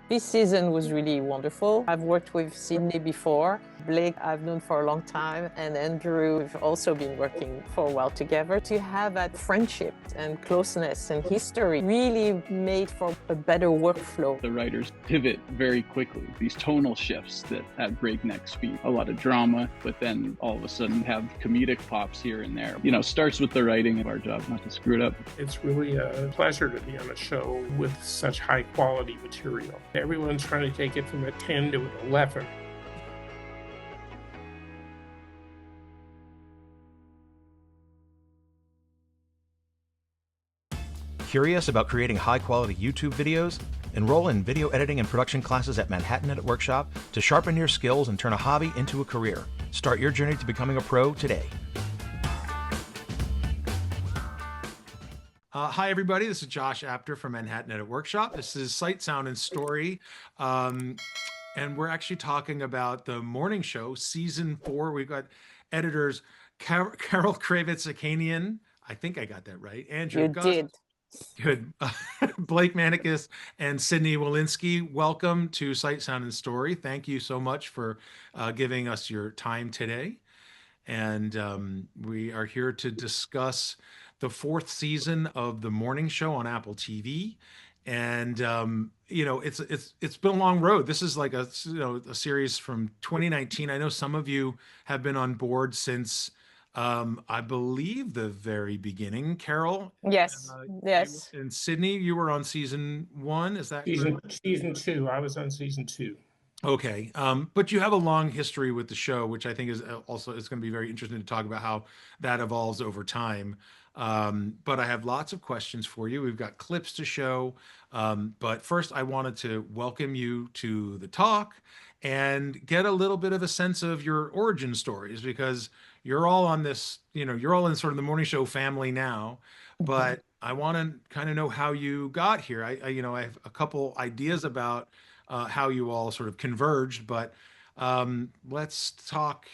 This season was really wonderful. I've worked with Sydney before. Blake, I've known for a long time, and Andrew, we've also been working for a while together. To have that friendship and closeness and history really made for a better workflow. The writers pivot very quickly, these tonal shifts that at breakneck speed, a lot of drama, but then all of a sudden have comedic pops here and there. You know, starts with the writing of our job not to screw it up. It's really a pleasure to be on a show with such high quality material. Everyone's trying to take it from a 10 to an 11. Curious about creating high-quality YouTube videos? Enroll in video editing and production classes at Manhattan Edit Workshop to sharpen your skills and turn a hobby into a career. Start your journey to becoming a pro today. Hi, everybody. This is Josh Apter from Manhattan Edit Workshop. This is Sight, Sound, and Story. And we're actually talking about the morning show, season 4. We've got editors Carol Kravitz-Akanian. I think I got that right. Andrew You Gus. did. Good. Blake Manicus and Sydney Walensky, welcome to Sight, Sound, and Story. Thank you so much for giving us your time today. And we are here to discuss the 4th season of the morning show on Apple TV. And you know, it's been a long road. This is like a series from 2019. I know some of you have been on board since I believe the very beginning. Carol, Yes, yes. and Sydney, you were on season 1. Is that correct? Season 2. I was on season 2. Okay, but you have a long history with the show, which I think is also it's going to be very interesting to talk about how that evolves over time. But I have lots of questions for you. We've got clips to show, but first I wanted to welcome you to the talk and get a little bit of a sense of your origin stories because you're all on this, you're all in sort of the morning show family now, but I want to kind of know how you got here. I have a couple ideas about how you all sort of converged, but let's talk,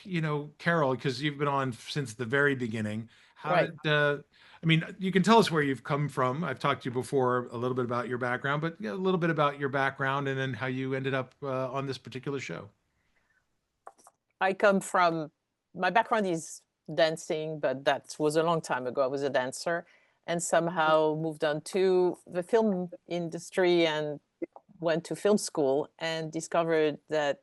Carol, because you've been on since the very beginning. How Right. did, I mean, you can tell us where you've come from. I've talked to you before a little bit about your background, but a little bit about your background and then how you ended up on this particular show. I come from, my background is dancing, but that was a long time ago. I was a dancer and somehow moved on to the film industry and went to film school and discovered that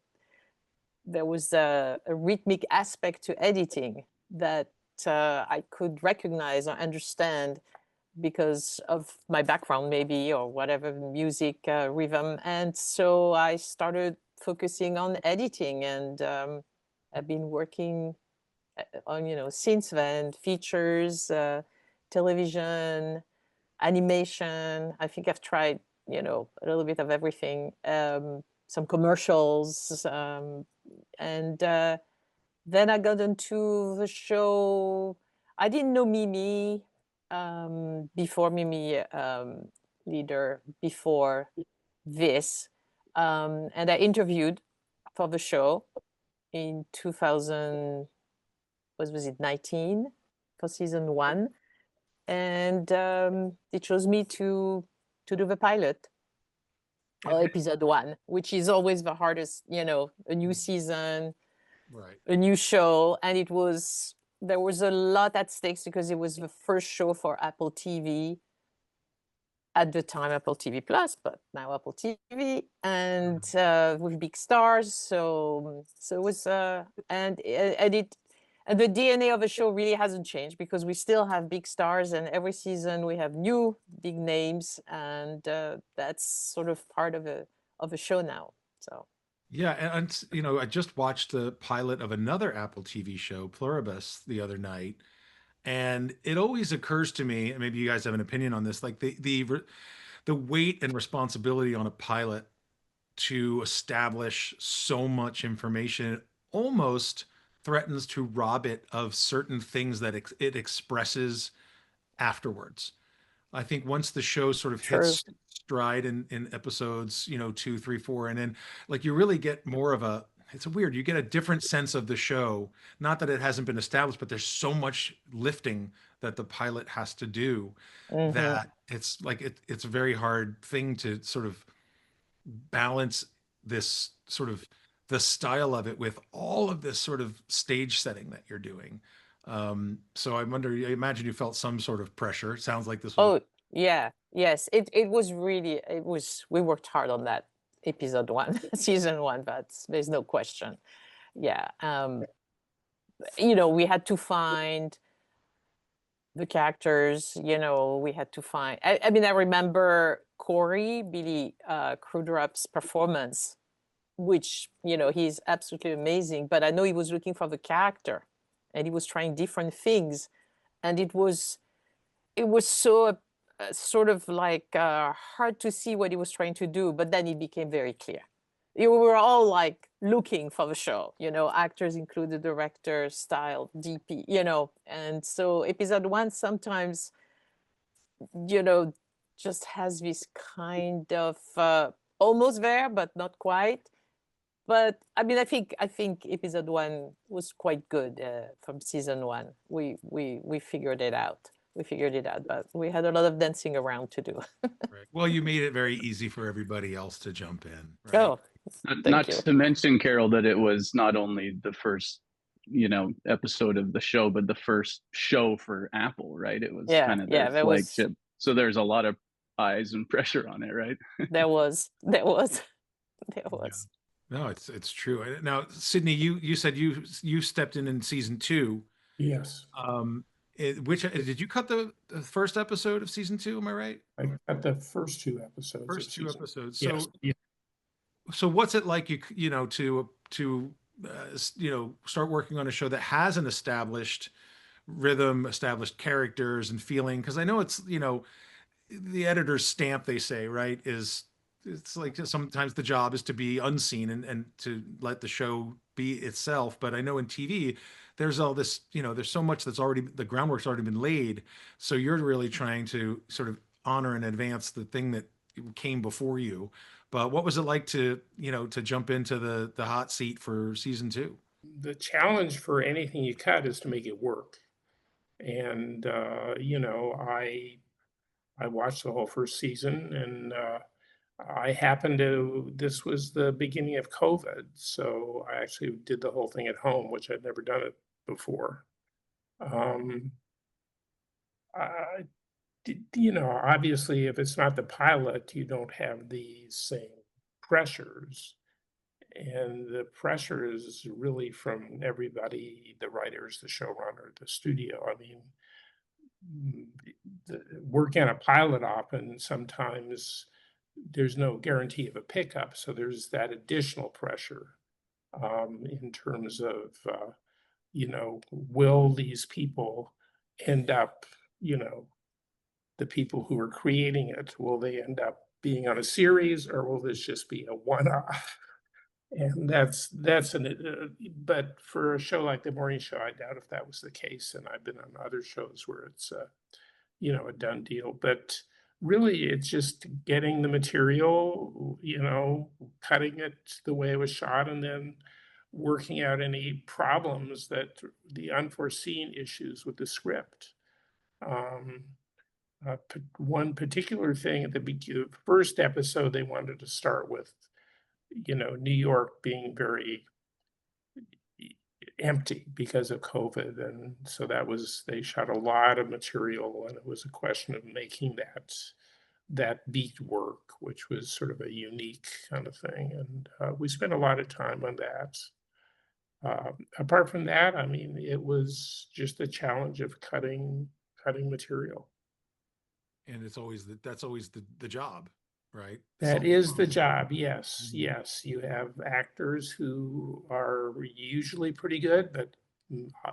there was a rhythmic aspect to editing that I could recognize or understand because of my background maybe or whatever, music, rhythm. And so I started focusing on editing and I've been working on, since then, features, television, animation. I think I've tried, a little bit of everything, some commercials. And then I got into the show. I didn't know Mimi before Mimi leader before this. And I interviewed for the show in 2000, what was it, 19 for season 1. And they chose me to do the pilot or episode 1, which is always the hardest, a new season, Right. a new show. And there was a lot at stakes because it was the first show for Apple TV at the time, Apple TV Plus, but now Apple TV, and with big stars. So it was, and the DNA of the show really hasn't changed because we still have big stars, and every season we have new big names, and that's sort of part of a show now. So. Yeah, and I just watched the pilot of another Apple TV show, Pluribus, the other night, and it always occurs to me, and maybe you guys have an opinion on this, like the weight and responsibility on a pilot to establish so much information almost threatens to rob it of certain things that it expresses afterwards. I think once the show sort of True. hits stride in episodes, 2, 3, 4, and then like you really get more of it's weird, you get a different sense of the show. Not that it hasn't been established, but there's so much lifting that the pilot has to do Mm-hmm. that it's like it's a very hard thing to sort of balance this sort of the style of it with all of this sort of stage setting that you're doing. So I wonder, I imagine you felt some sort of pressure. It sounds like this was. Oh, yeah. Yes. It was really, we worked hard on that episode 1, season 1, but there's no question. Yeah. We had to find the characters, we had to find, I mean, I remember Billy Crudurop's performance, which, he's absolutely amazing, but I know he was looking for the character and he was trying different things. And it was so sort of like hard to see what he was trying to do, but then it became very clear. We were all like looking for the show, actors included, director, style, DP, and so episode 1 sometimes, just has this kind of almost there, but not quite. But I mean, I think episode 1 was quite good from season 1. We figured it out. We figured it out, but we had a lot of dancing around to do. Right. Well, you made it very easy for everybody else to jump in, right? Oh, Not, thank not you. to mention, Carol, that it was not only the first, episode of the show, but the first show for Apple, right? It was Yeah, kind of their yeah, there was, flagship. So there's a lot of eyes and pressure on it, right? there was, there was, there Yeah. was. No, it's true. Now, Sydney, you said you stepped in season 2. Yes. Which did you cut the first episode of season 2? Am I right? I got the first 2 episodes. First 2 episodes. Yes. So, so what's it like to start working on a show that has an established rhythm, established characters and feeling? Because I know it's the editor's stamp, they say, right, is it's like sometimes the job is to be unseen and to let the show be itself. But I know in TV, there's all this, there's so much that's already, the groundwork's already been laid. So you're really trying to sort of honor and advance the thing that came before you. But what was it like to jump into the hot seat for season 2? The challenge for anything you cut is to make it work. And I watched the whole first season, and I happened to, this was the beginning of COVID, so I actually did the whole thing at home, which I'd never done it before. Um, I, Obviously, if it's not the pilot, you don't have these same pressures. And the pressure is really from everybody, the writers, the showrunner, the studio. I mean, working on a pilot often sometimes there's no guarantee of a pickup, so there's that additional pressure in terms of will these people end up, the people who are creating it, will they end up being on a series, or will this just be a one-off? And but for a show like The Morning Show, I doubt if that was the case. And I've been on other shows where it's a done deal. But really, it's just getting the material, cutting it the way it was shot, and then working out any problems, that the unforeseen issues with the script. One particular thing at the first episode, they wanted to start with, New York being very empty because of COVID. And so they shot a lot of material, and it was a question of making that beat work, which was sort of a unique kind of thing. And we spent a lot of time on that. Apart from that, I mean, it was just a challenge of cutting material. And that's always the job, right? That is the job, yes, yes. You have actors who are usually pretty good, but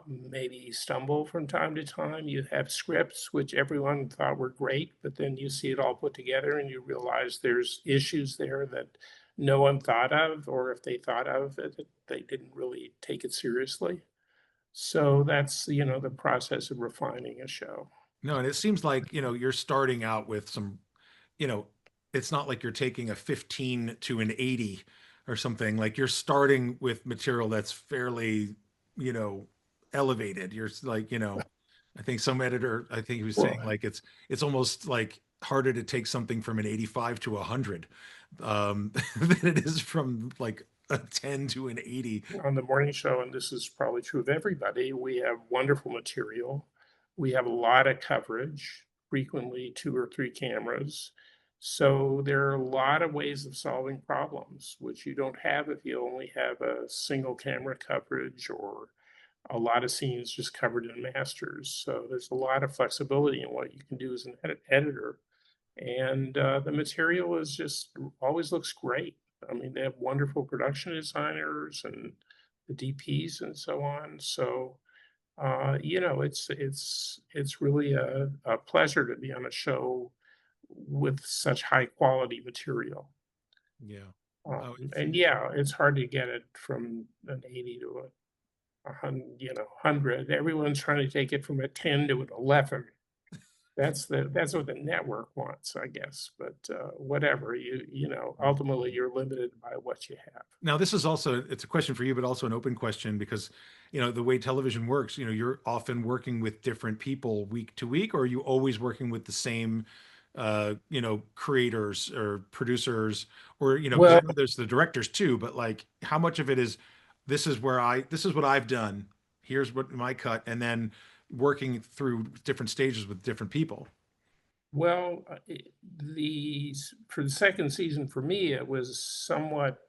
maybe stumble from time to time. You have scripts which everyone thought were great, but then you see it all put together and you realize there's issues there that no one thought of, or if they thought of it, they didn't really take it seriously. So that's, the process of refining a show. No, and it seems like, you're starting out with some, it's not like you're taking a 15 to an 80 or something. Like you're starting with material that's fairly, elevated. You're like, I think some editor, I think he was saying like it's almost like harder to take something from an 85 to 100 than it is from like a 10 to an 80. On the morning show, and this is probably true of everybody, we have wonderful material. We have a lot of coverage, frequently 2 or 3 cameras. So there are a lot of ways of solving problems, which you don't have if you only have a single camera coverage or a lot of scenes just covered in masters. So there's a lot of flexibility in what you can do as an editor. And the material is just always looks great. I mean, they have wonderful production designers and the DPs and so on. So you know, it's really a pleasure to be on a show with such high quality material. Yeah. And yeah, it's hard to get it from an 80 to a 100. Everyone's trying to take it from a 10 to an 11. That's what the network wants, I guess. But whatever, you know, ultimately you're limited by what you have. Now, this is also, it's a question for you, but also an open question because, you know, the way television works, you know, you're often working with different people week to week, or are you always working with the same, you know, creators or producers, or, you know, because Well, I know there's the directors too, but like how much of it is, this is what I've done. Here's what my cut. And then working through different stages with different people. Well, for the second season for me, it was somewhat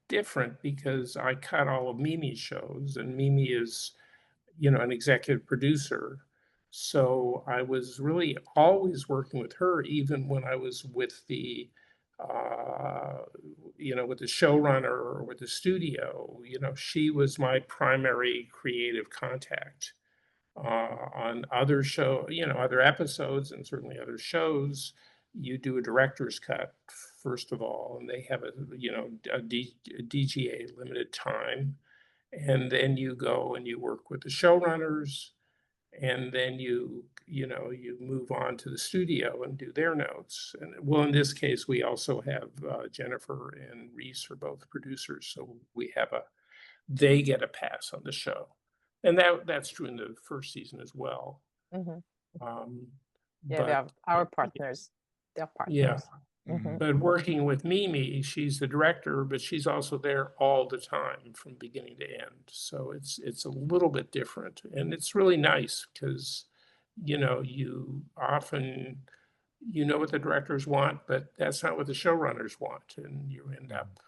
different because I cut all of Mimi's shows, and Mimi is, you know, an executive producer. So I was really always working with her, even when I was with uh, you know, with the showrunner or with the studio. You know, she was my primary creative contact on other you know, other episodes and certainly other shows. You do a director's cut first of all, and they have a, you know, a DGA limited time, and then you go and you work with the showrunners, and then you know, you move on to the studio and do their notes. And well, in this case, we also have Jennifer and Reese are both producers, so we have they get a pass on the show. And that's true in the first season as well. Mhm. Um, Yeah, they but are our partners. They're yeah, partners. Mhm. but working with Mimi, she's the director, but she's also there all the time from beginning to end. So it's a little bit different, and it's really nice because, you know, you often, you know what the directors want, but that's not what the showrunners want, and you end up,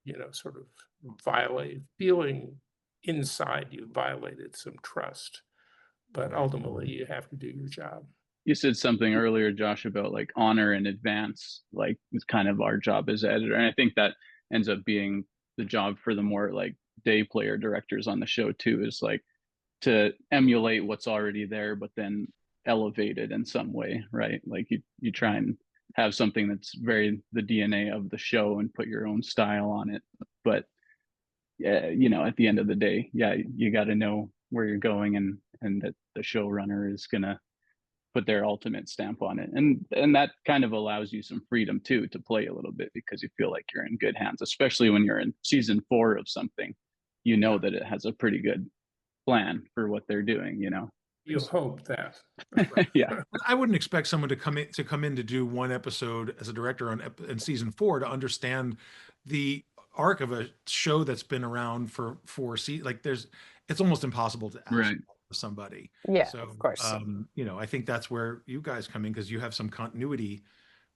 you know, sort of feeling inside you violated some trust, but ultimately you have to do your job. You said something earlier, Josh, about like honor in advance, like it's kind of our job as editor. And I think that ends up being the job for the more like day player directors on the show too, is like to emulate what's already there, but then elevate it in some way, right? Like you try and have something that's very the DNA of the show and put your own style on it. But yeah, you know, at the end of the day, yeah, you got to know where you're going, and that the showrunner is gonna put their ultimate stamp on it, and that kind of allows you some freedom too to play a little bit because you feel like you're in good hands, especially when you're in season 4 of something. You know that it has a pretty good plan for what they're doing, you know. You hope that. Yeah. I wouldn't expect someone to come in to do one episode as a director in season 4 to understand the arc of a show that's been around for 4 seasons. Like it's almost impossible to ask Right. for somebody. Yeah, So, of course. you know, I think that's where you guys come in because you have some continuity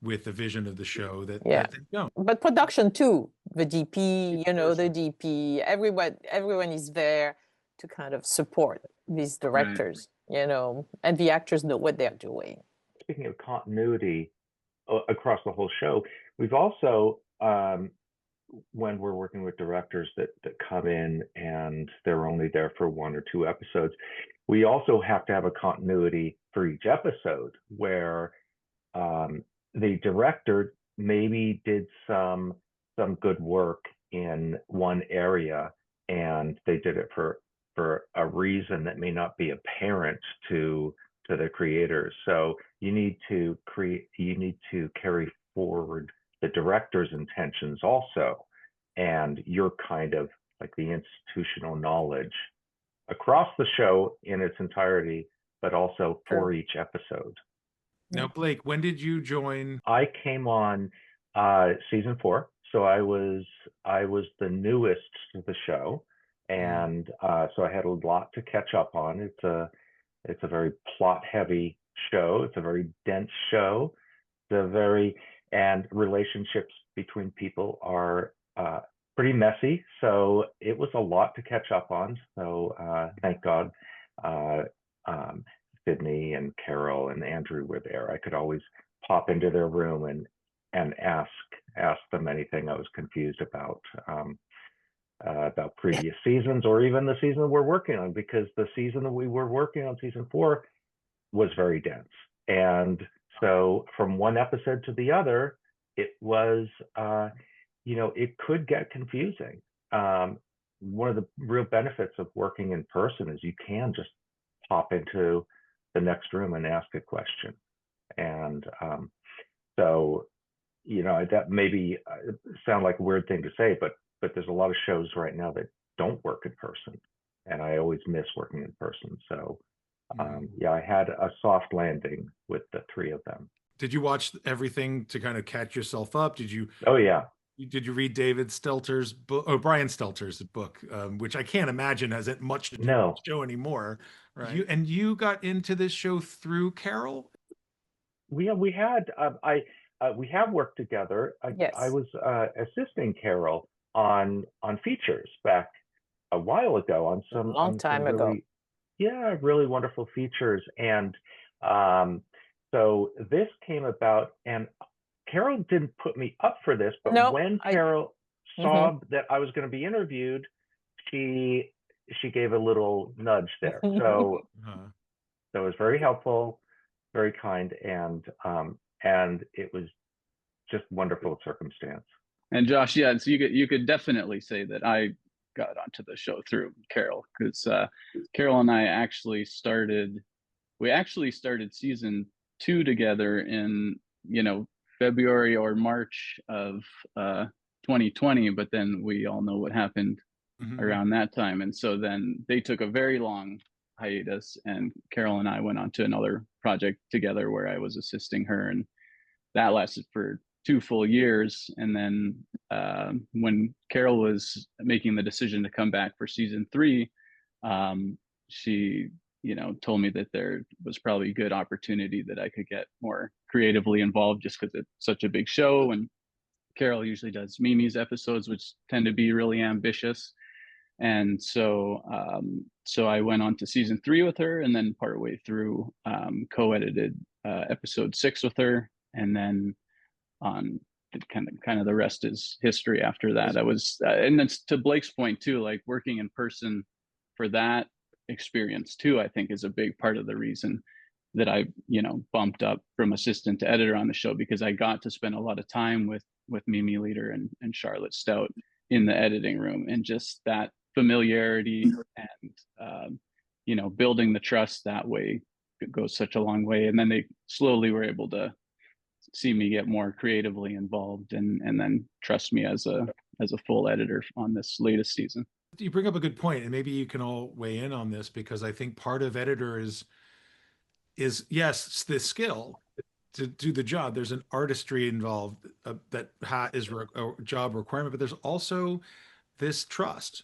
with the vision of the show that Yeah. they don't. But production too, the DP, you know, the DP, everyone is there to kind of support these directors, you know, and the actors know what they're doing. Speaking of continuity across the whole show, we've also, when we're working with directors that come in and they're only there for 1 or 2 episodes, we also have to have a continuity for each episode where the director maybe did some good work in one area, and they did it for a reason that may not be apparent to the creators. So you need to carry forward the director's intentions also, and your kind of like the institutional knowledge across the show in its entirety, but also for each episode. Now, Blake, when did you join? I came on Season 4. So I was the newest to the show, and so I had a lot to catch up on. It's a very plot heavy show. It's a very dense show. And relationships between people are pretty messy. So it was a lot to catch up on. So thank God Sydney and Carol and Andrew were there. I could always pop into their room and ask them anything I was confused about previous seasons, or even the season we're working on, because the season that we were working on, season 4, was very dense. And so from one episode to the other, it was, it could get confusing. One of the real benefits of working in person is you can just pop into the next room and ask a question. And so, that maybe sound like a weird thing to say, but there's a lot of shows right now that don't work in person, and I always miss working in person. So I had a soft landing with the 3 of them. Did you watch everything to kind of catch yourself up? Did you? Oh yeah. Did you read David Stelter's book, or Brian Stelter's book, which I can't imagine has much to do with the show anymore, right? You got into this show through Carol? We have worked together. Yes. I was assisting Carol on features back a while ago, on some long time ago. Really wonderful features. And so this came about, and Carol didn't put me up for this, but when Carol saw that I was going to be interviewed, she gave a little nudge there. So it was very helpful, very kind, and it was just wonderful circumstance. And Josh, so you could definitely say that I got onto the show through Carol, because Carol and I actually started season 2 together in February or March of 2020, but then we all know what happened around that time, and so then they took a very long hiatus, and Carol and I went on to another project together where I was assisting her, and that lasted for 2 full years. And then when Carol was making the decision to come back for season 3, she told me that there was probably a good opportunity that I could get more creatively involved, just because it's such a big show, and Carol usually does Mimi's episodes, which tend to be really ambitious. And so I went on to season 3 with her, and then partway through co-edited episode 6 with her, and then on kind of the rest is history after that. I was and then to Blake's point too, like working in person for that experience too, I think is a big part of the reason that I bumped up from assistant to editor on the show, because I got to spend a lot of time with Mimi Leader and Charlotte Stout in the editing room, and just that familiarity and building the trust that way goes such a long way. And then they slowly were able to see me get more creatively involved, and then trust me as a full editor on this latest season. You bring up a good point, and maybe you can all weigh in on this, because I think part of editor is yes, the skill to do the job. There's an artistry involved that is a job requirement, but there's also this trust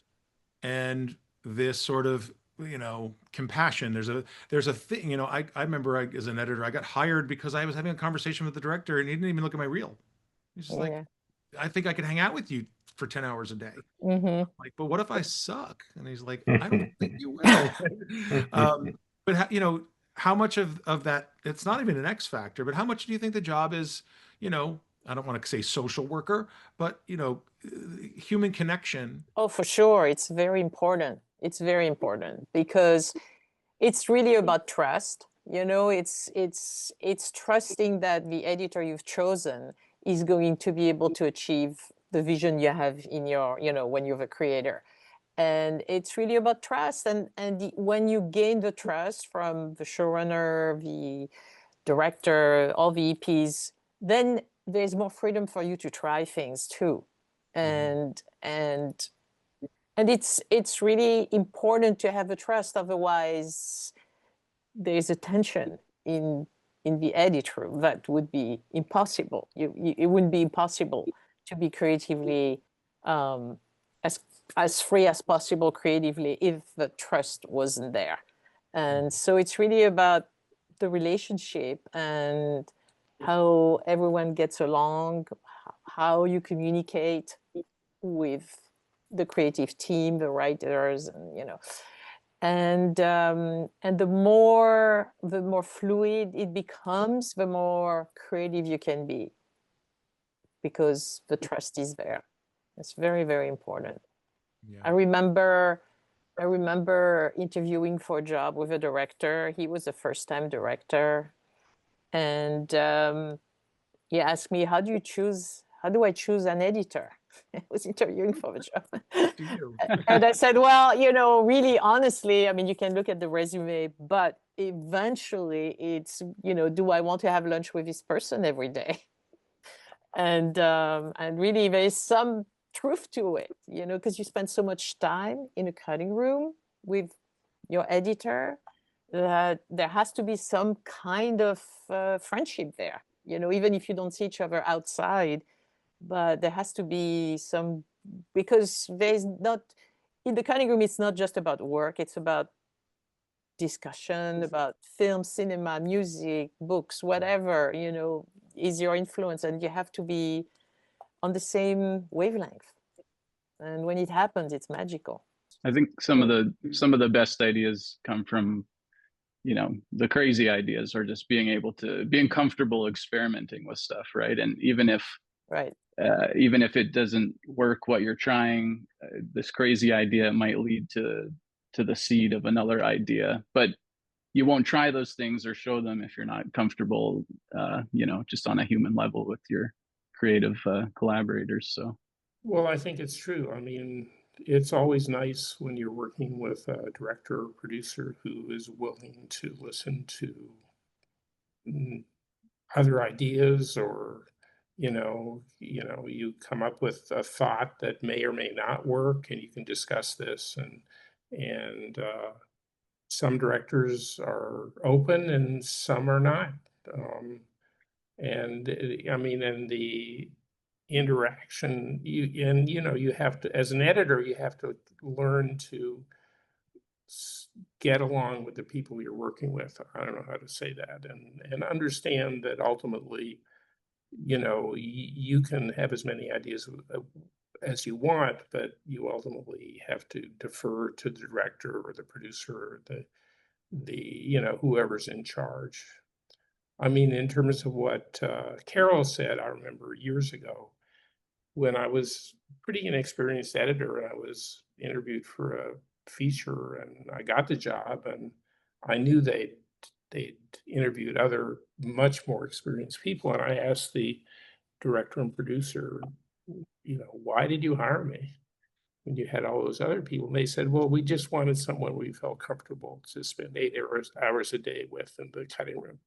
and this sort of compassion. There's a thing. I remember as an editor, I got hired because I was having a conversation with the director, and he didn't even look at my reel. He's just like, I think I can hang out with you for 10 hours a day. Like, but what if I suck? And he's like, I don't think you will. But how much of that, it's not even an X factor, but how much do you think the job is, I don't want to say social worker, but human connection? Oh, for sure. It's very important. It's very important, because it's really about trust. It's trusting that the editor you've chosen is going to be able to achieve the vision you have in your, when you're a creator. And it's really about trust. And when you gain the trust from the showrunner, the director, all the EPs, then there's more freedom for you to try things too. And it's really important to have a trust. Otherwise, there's a tension in in the edit room. That would be impossible. It wouldn't be impossible to be creatively as free as possible creatively if the trust wasn't there. And so it's really about the relationship and how everyone gets along, how you communicate with the creative team, the writers, and and the more fluid it becomes, the more creative you can be, because the trust is there. It's very, very important. Yeah. I remember interviewing for a job with a director. He was a first-time director, and he asked me, how do I choose an editor? I was interviewing for the job. Do you? And I said, well, really honestly, I mean, you can look at the resume, but eventually it's, do I want to have lunch with this person every day? And really there is some truth to it, because you spend so much time in a cutting room with your editor that there has to be some kind of friendship there, even if you don't see each other outside, but there has to be some, because there's not, in the cutting room, it's not just about work, it's about discussion about film, cinema, music, books, whatever, is your influence, and you have to be on the same wavelength. And when it happens, it's magical. I think some of the best ideas come from, the crazy ideas, or just being comfortable experimenting with stuff, right? And even if it doesn't work what you're trying, this crazy idea might lead to the seed of another idea. But you won't try those things or show them if you're not comfortable, just on a human level with your creative collaborators. So, well, I think it's true. I mean, it's always nice when you're working with a director or producer who is willing to listen to other ideas, or you come up with a thought that may or may not work, and you can discuss this, and some directors are open and some are not. And I mean, and the interaction, you have to, as an editor, you have to learn to get along with the people you're working with. I don't know how to say that, and understand that ultimately, you can have as many ideas as you want, but you ultimately have to defer to the director or the producer or the whoever's in charge. I mean, in terms of what Carol said, I remember years ago when I was pretty inexperienced editor and I was interviewed for a feature and I got the job, and I knew they'd interviewed other much more experienced people, and I asked the director and producer, why did you hire me when you had all those other people? And they said, well, we just wanted someone we felt comfortable to spend 8 hours a day with in the cutting room.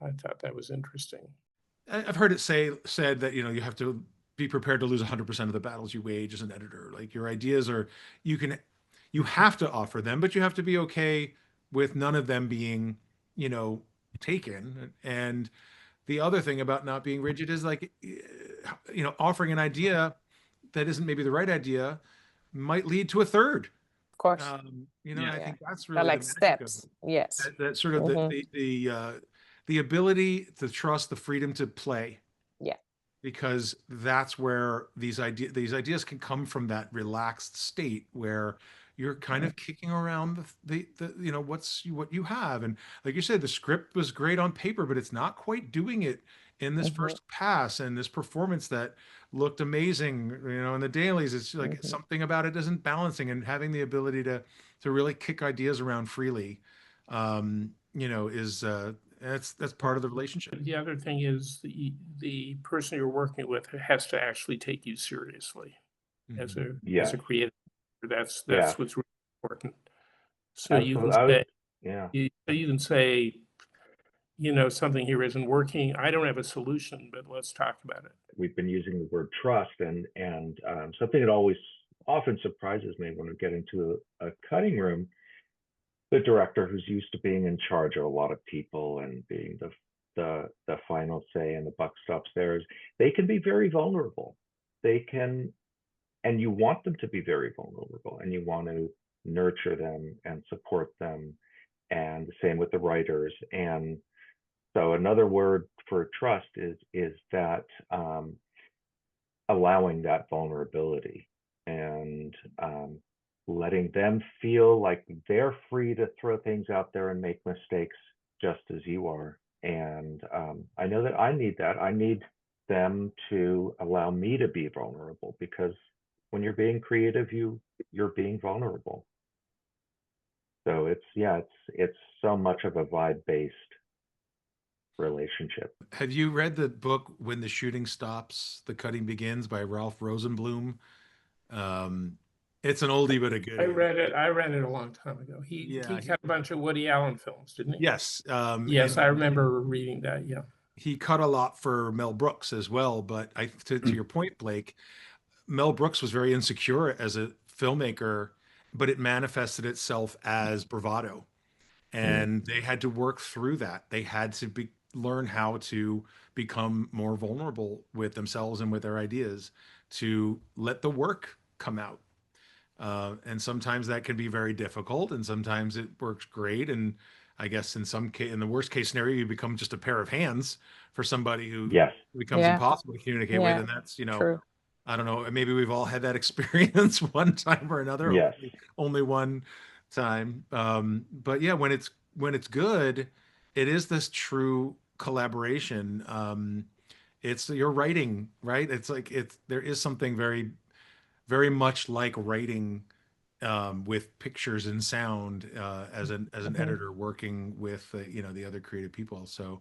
I thought that was interesting. I've heard it said that, you have to be prepared to lose 100% of the battles you wage as an editor. Like, your ideas you have to offer them, but you have to be okay with none of them being, taken. And the other thing about not being rigid is, like, offering an idea that isn't maybe the right idea might lead to a third. Of course. I think that's They're really like the magic steps. of Yes. that sort of the ability, the trust, the freedom to play. Yeah. Because that's where these ideas can come from, that relaxed state where you're kind of kicking around the what you have. And like you said, the script was great on paper, but it's not quite doing it in this first pass, and this performance that looked amazing, in the dailies. It's like something about it isn't balancing, and having the ability to really kick ideas around freely, is that's part of the relationship. The other thing is the person you're working with has to actually take you seriously as a creator. That's what's really important. So you can say, you can say, something here isn't working. I don't have a solution, but let's talk about it. We've been using the word trust, and something that always often surprises me when we get into a cutting room the director who's used to being in charge of a lot of people and being the final say and the buck stops theirs, they can be very vulnerable. They can, and you want them to be very vulnerable, and you want to nurture them and support them, and the same with the writers. And so another word for trust is that allowing that vulnerability, and letting them feel like they're free to throw things out there and make mistakes just as you are. And I know that I need that. I need them to allow me to be vulnerable, because when you're being creative, you're being vulnerable. So it's so much of a vibe-based relationship. Have you read the book When the Shooting Stops, The Cutting Begins by Ralph Rosenblum? It's an oldie but a goodie. I read it a long time ago. He cut a bunch of Woody Allen films, didn't he? Yes. Yes, I remember reading that. Yeah. He cut a lot for Mel Brooks as well. But to your point, Blake, Mel Brooks was very insecure as a filmmaker, but it manifested itself as bravado. And they had to work through that. They had to learn how to become more vulnerable with themselves and with their ideas to let the work come out. And sometimes that can be very difficult, and sometimes it works great. And I guess in the worst case scenario, you become just a pair of hands for somebody who becomes impossible to communicate with. And that's, true. I don't know, maybe we've all had that experience one time or another. Yes. Only one time. But yeah, when it's good, it is this true collaboration. It's your writing, right? It's like there is something very, very much like writing with pictures and sound as an editor working with the other creative people. So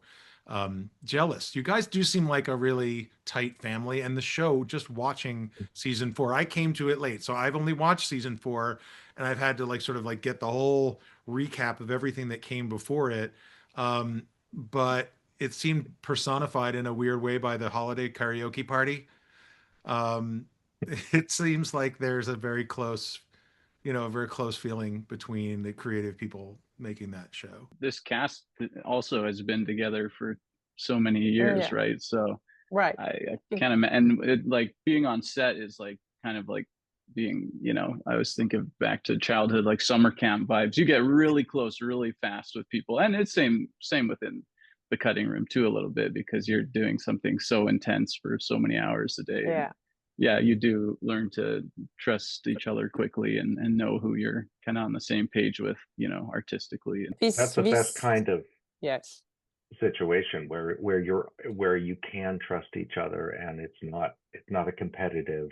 jealous. You guys do seem like a really tight family, and the show, just watching season 4, I came to it late, so I've only watched season 4, and I've had to sort of get the whole recap of everything that came before it. But it seemed personified in a weird way by the holiday karaoke party. It seems like there's a very close feeling between the creative people making that show. This cast also has been together for so many years, right? So right, I can't imagine. And it, being on set is kind of like being, I was thinking back to childhood, like summer camp vibes. You get really close really fast with people, and it's same within the cutting room too, a little bit, because you're doing something so intense for so many hours a day. Yeah, you do learn to trust each other quickly and know who you're kind of on the same page with, artistically. That's the best kind of yes situation where you can trust each other, and it's not a competitive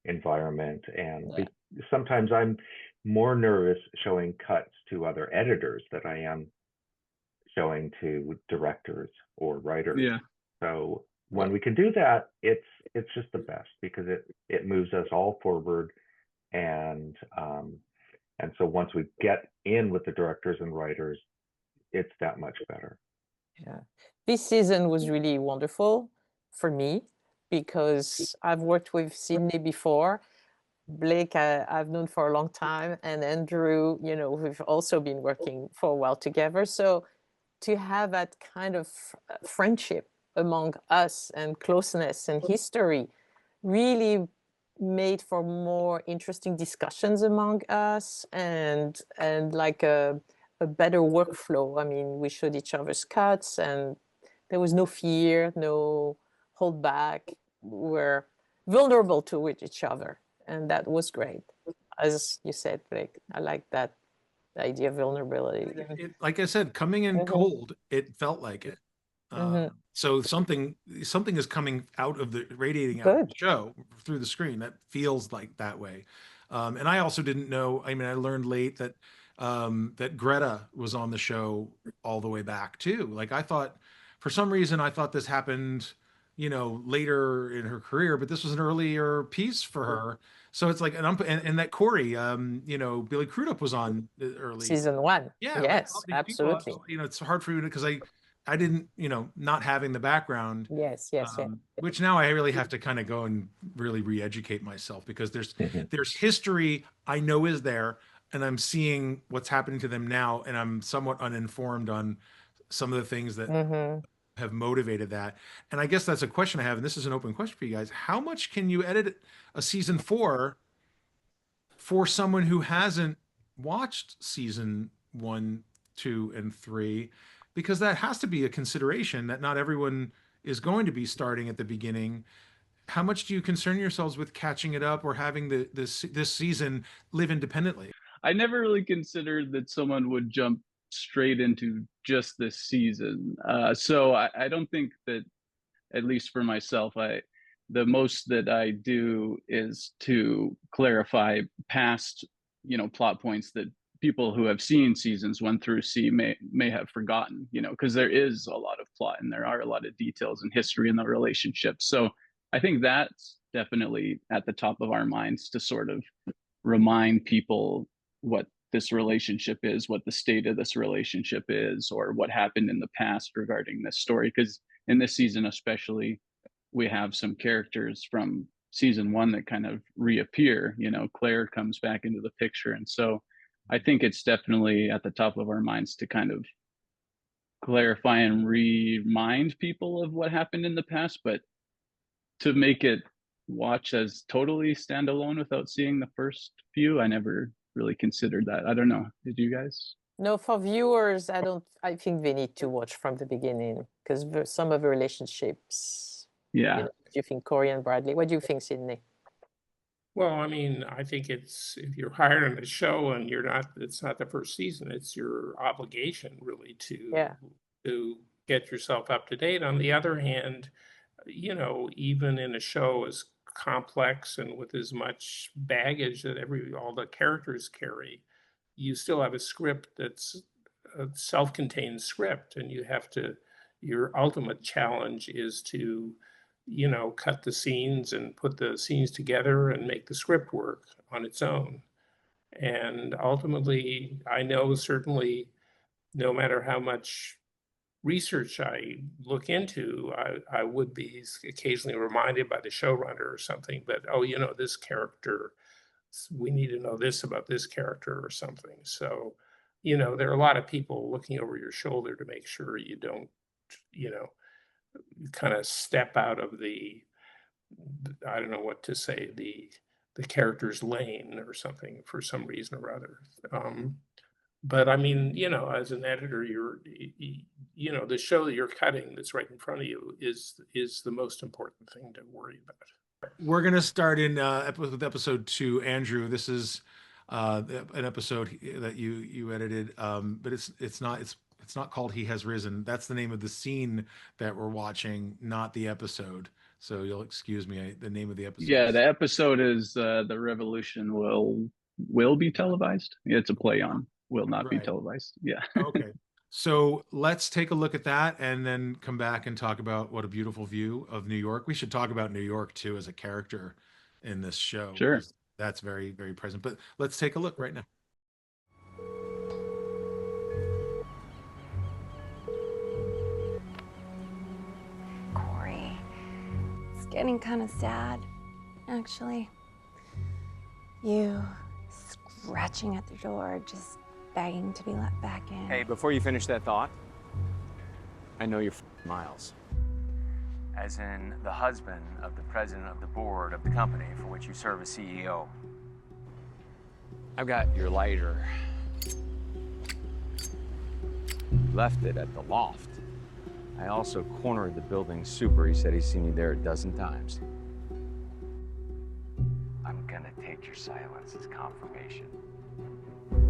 environment. And sometimes I'm more nervous showing cuts to other editors than I am showing to directors or writers. Yeah. So when we can do that, it's just the best, because it moves us all forward. And so once we get in with the directors and writers, it's that much better. Yeah, this season was really wonderful for me, because I've worked with Sydney before. Blake, I've known for a long time, and Andrew, we've also been working for a while together. So to have that kind of friendship among us and closeness and history really made for more interesting discussions among us, and like a better workflow. I mean, we showed each other's cuts, and there was no fear, no hold back. We're vulnerable to each other, and that was great. As you said, Blake, I like that idea of vulnerability. Like I said, coming in cold, it felt like it. So something is coming radiating out of the show through the screen that feels like that way. And I also didn't know. I mean, I learned late that that Greta was on the show all the way back too. Like, I thought, for some reason, I thought this happened, later in her career, but this was an earlier piece for her. So it's like, and that Corey, Billy Crudup was on early season 1. Yeah, yes, absolutely. People, it's hard for you because I didn't, not having the background. Yes. Which now I really have to kind of go and really re-educate myself, because there's history I know is there. and I'm seeing what's happening to them now, and I'm somewhat uninformed on some of the things that Mm-hmm. have motivated that. And I guess that's a question I have, and this is an open question for you guys. How much can you edit a season 4 for someone who hasn't watched season 1, 2, and 3? Because that has to be a consideration that not everyone is going to be starting at the beginning. How much do you concern yourselves with catching it up or having this season live independently? I never really considered that someone would jump straight into just this season. So I don't think that, at least for myself, the most that I do is to clarify past, plot points that people who have seen seasons 1 through C may have forgotten, because there is a lot of plot and there are a lot of details and history in the relationship. So I think that's definitely at the top of our minds, to sort of remind people what this relationship is, what the state of this relationship is, or what happened in the past regarding this story. Because in this season especially, we have some characters from season 1 that kind of reappear. Claire comes back into the picture, and so I think it's definitely at the top of our minds to kind of clarify and remind people of what happened in the past, but to make it watch as totally standalone without seeing the first few, I never really considered that. I don't know. Did you guys? No, for viewers, I think they need to watch from the beginning, because some of the relationships, Yeah. do you think, Corey and Bradley? What do you think, Sydney? Well, I mean, I think it's, if you're hired on a show and it's not the first season, it's your obligation really Yeah. to get yourself up to date. On the other hand, even in a show as complex and with as much baggage that all the characters carry, you still have a script that's a self-contained script, and your ultimate challenge is to, cut the scenes and put the scenes together and make the script work on its own. And ultimately, I know certainly, no matter how much research I look into, I would be occasionally reminded by the showrunner or something that, oh, this character, we need to know this about this character or something. So, there are a lot of people looking over your shoulder to make sure you don't, kind of step out of I don't know what to say, the character's lane or something for some reason or other. But I mean, as an editor, the show that you're cutting that's right in front of you is the most important thing to worry about. We're going to start in with episode 2. Andrew, this is an episode that you edited, but it's not called He Has Risen. That's the name of the scene that we're watching, not the episode. So you'll excuse me. The name of the episode. Yeah, the episode is The Revolution Will Be Televised. It's a play on will not be televised. Yeah. Okay. So let's take a look at that and then come back and talk about what a beautiful view of New York. We should talk about New York too as a character in this show. Sure. That's very, very present. But let's take a look right now. Corey, it's getting kind of sad, actually. You scratching at the door, just begging to be let back in. Hey, before you finish that thought, I know you're Miles. As in the husband of the president of the board of the company for which you serve as CEO. I've got your lighter. Left it at the loft. I also cornered the building super. He said he's seen you there a dozen times. I'm gonna take your silence as confirmation.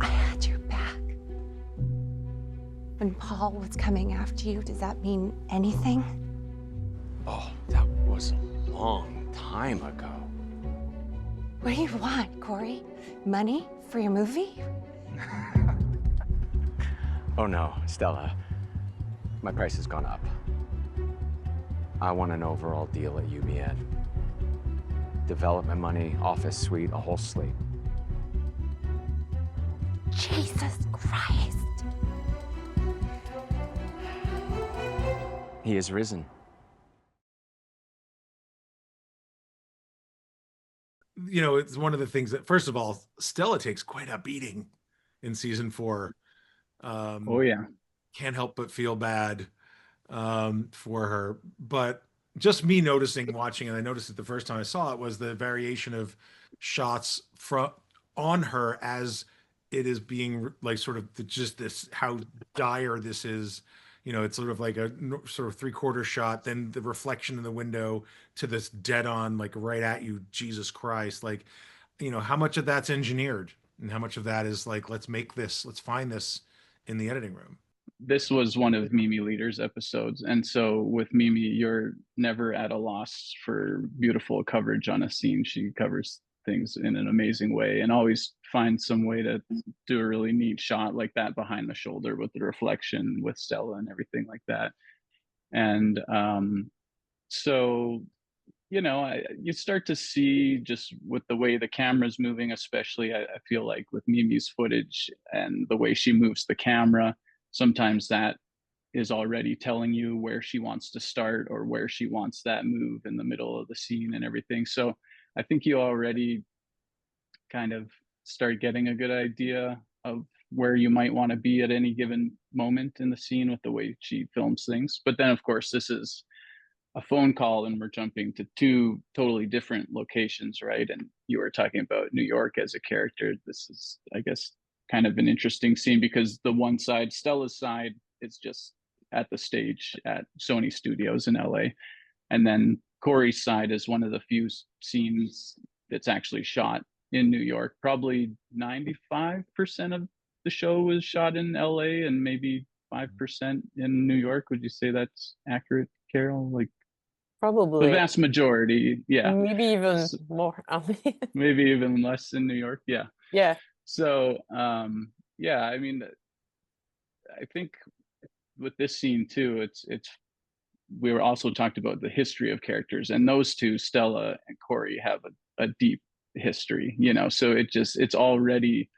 I had your back. When Paul was coming after you, does that mean anything? Oh, that was a long time ago. What do you want, Corey? Money for your movie? Oh no, Stella. My price has gone up. I want an overall deal at UBN. Development money, office suite, a whole slate. Jesus Christ. He has risen. you know, it's one of the things that, first of all, Stella takes quite a beating in season 4. Oh yeah. Can't help but feel bad for her. But just me noticing, watching, and I noticed it the first time I saw it, was the variation of shots from on her as it is being like sort of just this, how dire this is. You know, it's sort of like a sort of 3/4 shot, then the reflection in the window to this dead on, like right at you, Jesus Christ. Like, you know, how much of that's engineered and how much of that is like, let's make this, let's find this in the editing room. This was one of Mimi Leader's episodes. And so with Mimi, you're never at a loss for beautiful coverage on a scene. She covers things in an amazing way and always finds some way to do a really neat shot like that behind the shoulder with the reflection with Stella and everything like that. And so, you know, you start to see just with the way the camera's moving, especially I feel like with Mimi's footage and the way she moves the camera, sometimes that is already telling you where she wants to start or where she wants that move in the middle of the scene and everything. So I think you already kind of start getting a good idea of where you might want to be at any given moment in the scene with the way she films things. But then, of course, this is a phone call and we're jumping to 2 totally different locations, right? And you were talking about New York as a character. This is, I guess, kind of an interesting scene because the one side, Stella's side, is just at the stage at Sony Studios in LA. And then Corey's side is one of the few scenes that's actually shot in New York. Probably 95% of the show was shot in LA and maybe 5% in New York. Would you say that's accurate, Carol? Like Probably. the vast majority, yeah. Maybe even more. Maybe even less in New York, yeah. Yeah. So, yeah, I mean, I think with this scene too, we were also talked about the history of characters, and those 2, Stella and Corey, have a deep history, you know, so it's already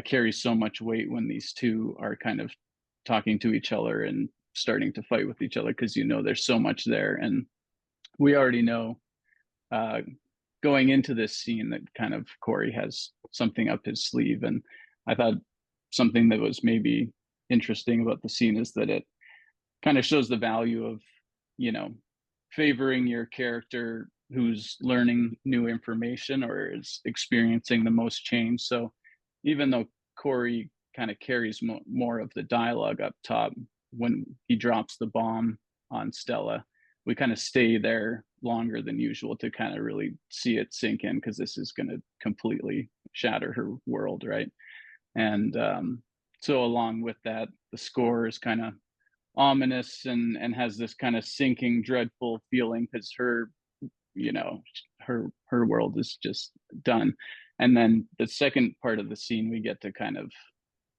carries so much weight when these 2 are kind of talking to each other and starting to fight with each other, because you know there's so much there. And we already know going into this scene that kind of Corey has something up his sleeve. And I thought something that was maybe interesting about the scene is that it kind of shows the value of, you know, favoring your character who's learning new information or is experiencing the most change. So even though Corey kind of carries more of the dialogue up top, when he drops the bomb on Stella, we kind of stay there longer than usual to kind of really see it sink in, because this is going to completely shatter her world, right? And so along with that, the score is kind of ominous and has this kind of sinking, dreadful feeling, because her, you know, her world is just done. And then the second part of the scene, we get to kind of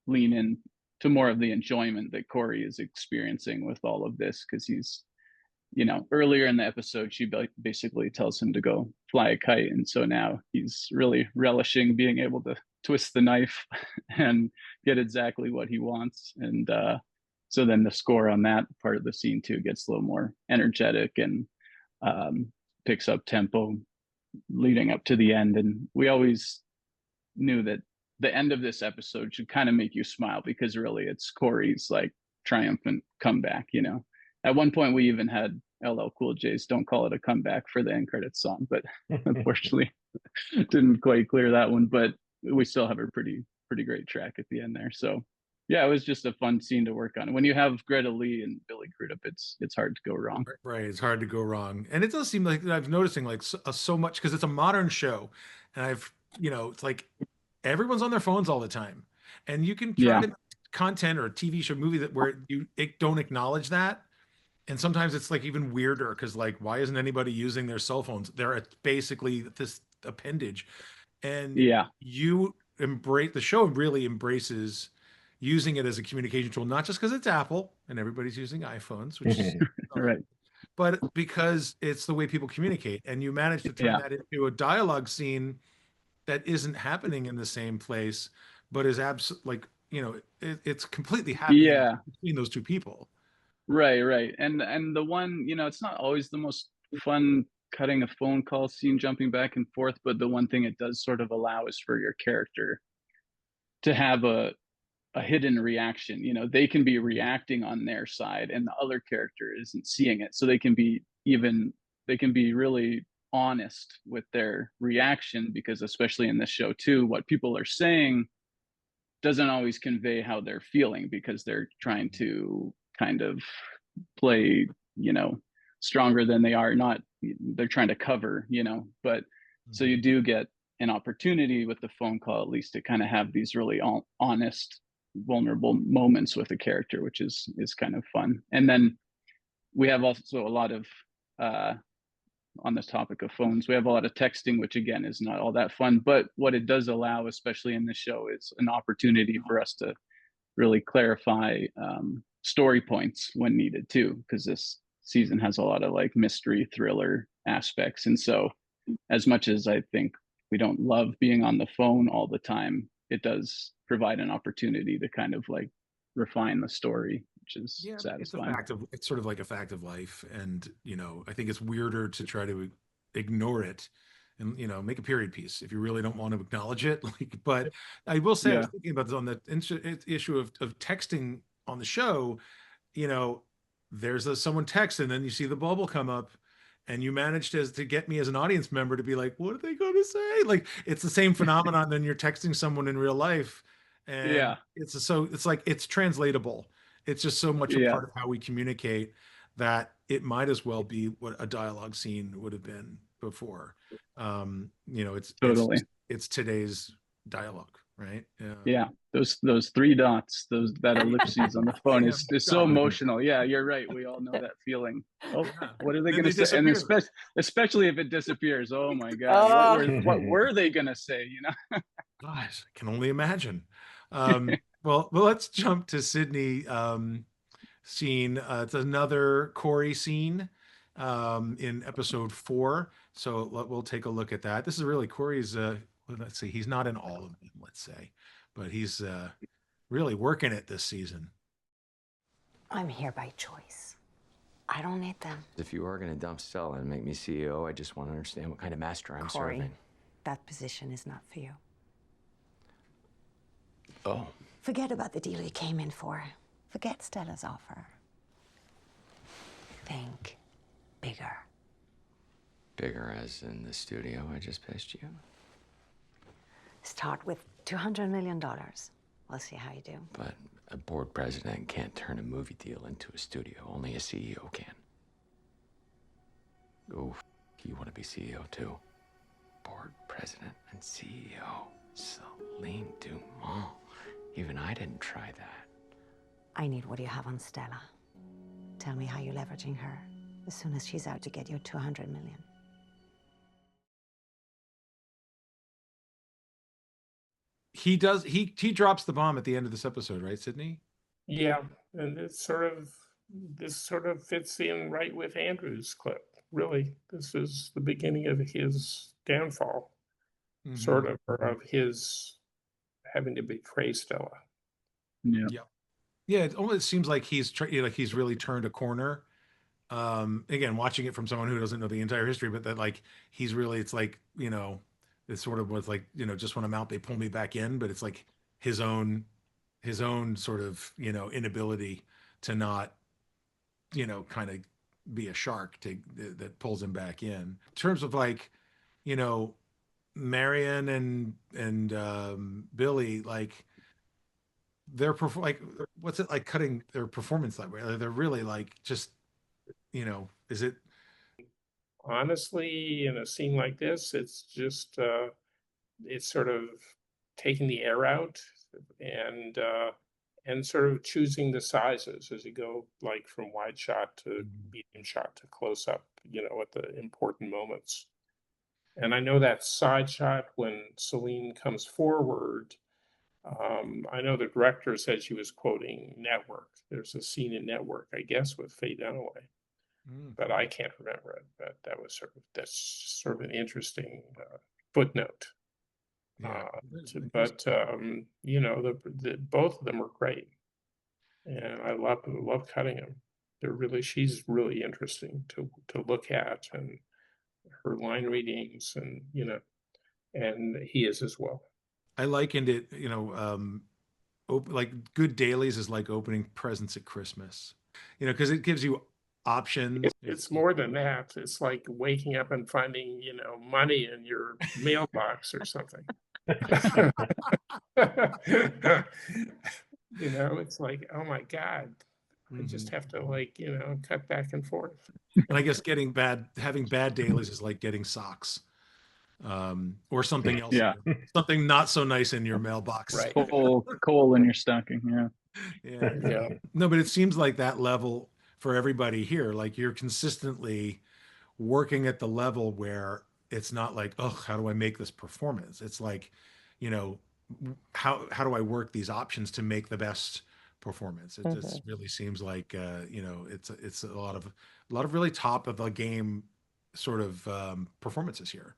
lean in to more of the enjoyment that Corey is experiencing with all of this, because he's, you know, earlier in the episode, she basically tells him to go fly a kite. And so now he's really relishing being able to twist the knife and get exactly what he wants. And so then the score on that part of the scene too gets a little more energetic and picks up tempo leading up to the end. And we always knew that the end of this episode should kind of make you smile, because really it's Corey's like triumphant comeback, you know. At one point we even had LL Cool J's "Don't Call It a Comeback" for the end credits song, but unfortunately didn't quite clear that one. But we still have a pretty great track at the end there. So yeah, it was just a fun scene to work on. When you have Greta Lee and Billy Crudup, it's hard to go wrong. Right, it's hard to go wrong. And it does seem like I'm noticing like so much, because it's a modern show, and I've, you know, it's like everyone's on their phones all the time, and you can try to content or a TV show, movie that where you don't acknowledge that. And sometimes it's like even weirder, because like, why isn't anybody using their cell phones? They're basically this appendage. And you embrace, the show really embraces using it as a communication tool, not just because it's Apple and everybody's using iPhones, which is right, but because it's the way people communicate. And you manage to turn that into a dialogue scene that isn't happening in the same place, but is like, you know, it's completely happening between those 2 people. Right. And the one, you know, it's not always the most fun cutting a phone call scene, jumping back and forth, but the one thing it does sort of allow is for your character to have a hidden reaction. You know, they can be reacting on their side and the other character isn't seeing it, so they can be really honest with their reaction, because especially in this show too, what people are saying doesn't always convey how they're feeling, because they're trying to kind of play, you know, stronger than they are. Not, they're trying to cover, you know. But so you do get an opportunity with the phone call, at least, to kind of have these really honest, vulnerable moments with a character, which is kind of fun. And then we have also a lot of on this topic of phones, we have a lot of texting, which again is not all that fun, but what it does allow, especially in this show, is an opportunity for us to really clarify story points when needed too, because this season has a lot of like mystery thriller aspects. And so as much as I think we don't love being on the phone all the time, it does provide an opportunity to kind of like refine the story, which is satisfying. It's sort of like a fact of life. And, you know, I think it's weirder to try to ignore it and, you know, make a period piece if you really don't want to acknowledge it. Like, but I will say, I was thinking about this on the issue of texting on the show. You know, there's someone text and then you see the bubble come up, and you managed to get me as an audience member to be like, what are they going to say? Like, it's the same phenomenon than you're texting someone in real life. And it's like, it's translatable. It's just so much a part of how we communicate that it might as well be what a dialogue scene would have been before. You know, it's today's dialogue, right? Those three dots, that ellipses on the phone is so emotional. Yeah, you're right. We all know that feeling. Oh, what are they going to say? And especially if it disappears. Oh my God, what were they going to say? You know, gosh, I can only imagine. Well, let's jump to Sydney scene. It's another Corey scene in episode 4. So we'll take a look at that. This is really Corey's. Let's see, he's not in all of them, let's say, but he's really working it this season. I'm here by choice. I don't need them. If you are going to dump Stella and make me CEO, I just want to understand what kind of master I'm serving. That position is not for you. Oh. Forget about the deal you came in for. Forget Stella's offer. Think bigger. Bigger as in the studio I just pitched you? Start with $200 million. We'll see how you do. But a board president can't turn a movie deal into a studio. Only a CEO can. Oh, you want to be CEO too? Board president and CEO. Celine Dumont. Even I didn't try that. I need what you have on Stella. Tell me how you're leveraging her as soon as she's out to get your $200 million. He drops the bomb at the end of this episode, right, Sydney? Yeah, and this sort of fits in right with Andrew's clip. Really, this is the beginning of his downfall, sort of, or of his having to betray Stella. Yeah. It almost seems like he's really turned a corner. Again, watching it from someone who doesn't know the entire history, but that like he's really, it's like, you know, it sort of was like, you know, just when I'm out, they pull me back in, but it's like his own sort of, you know, inability to not, you know, kind of be a shark that pulls him back in. In terms of like, you know, Marion and Billy, like they're like, what's it like cutting their performance that way? They're really like, just, you know, is it? Honestly, in a scene like this, it's just it's sort of taking the air out and sort of choosing the sizes as you go, like from wide shot to medium shot to close up, you know, at the important moments. And I know that side shot when Celine comes forward, I know the director said she was quoting Network. There's a scene in Network, I guess, with Faye Dunaway, but I can't remember it. But that's sort of an interesting footnote. But you know, both of them were great, and I love cutting them. She's really interesting to look at, and her line readings, and and he is as well. I likened it, like good dailies is like opening presents at Christmas, because it gives you options. It's more than that. It's like waking up and finding, money in your mailbox or something. It's like, oh my God, I just have to cut back and forth. And I guess having bad dailies is like getting socks, or something else, Yeah. something not so nice in your mailbox. Right. Coal in your stocking. Yeah. Yeah. No, but it seems like that level for everybody here, like you're consistently working at the level where it's not like, oh, how do I make this performance? It's like, how do I work these options to make the best performance? It just really seems like it's a lot of really top of the game sort of performances here.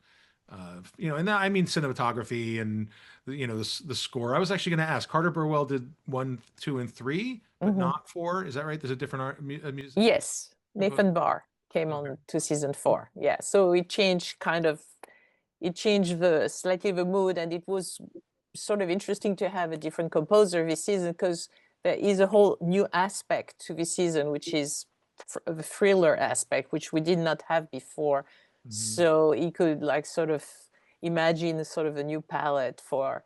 And I mean cinematography and the score. I was actually going to ask. Carter Burwell did 1, 2, and 3, but not 4. Is that right? There's a different music. Yes, Nathan Barr came on to season 4. Yeah, so it changed slightly the mood, and it was sort of interesting to have a different composer this season, because there is a whole new aspect to this season, which is the thriller aspect, which we did not have before. So he could sort of imagine sort of a new palette for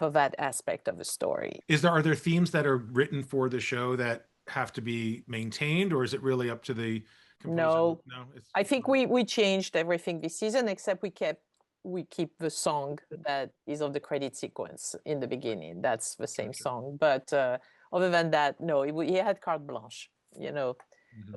that aspect of the story. Are there themes that are written for the show that have to be maintained, or is it really up to the composer? No, I think we changed everything this season, except we keep the song that is of the credit sequence in the beginning. That's the same song, but other than that, no, he had carte blanche.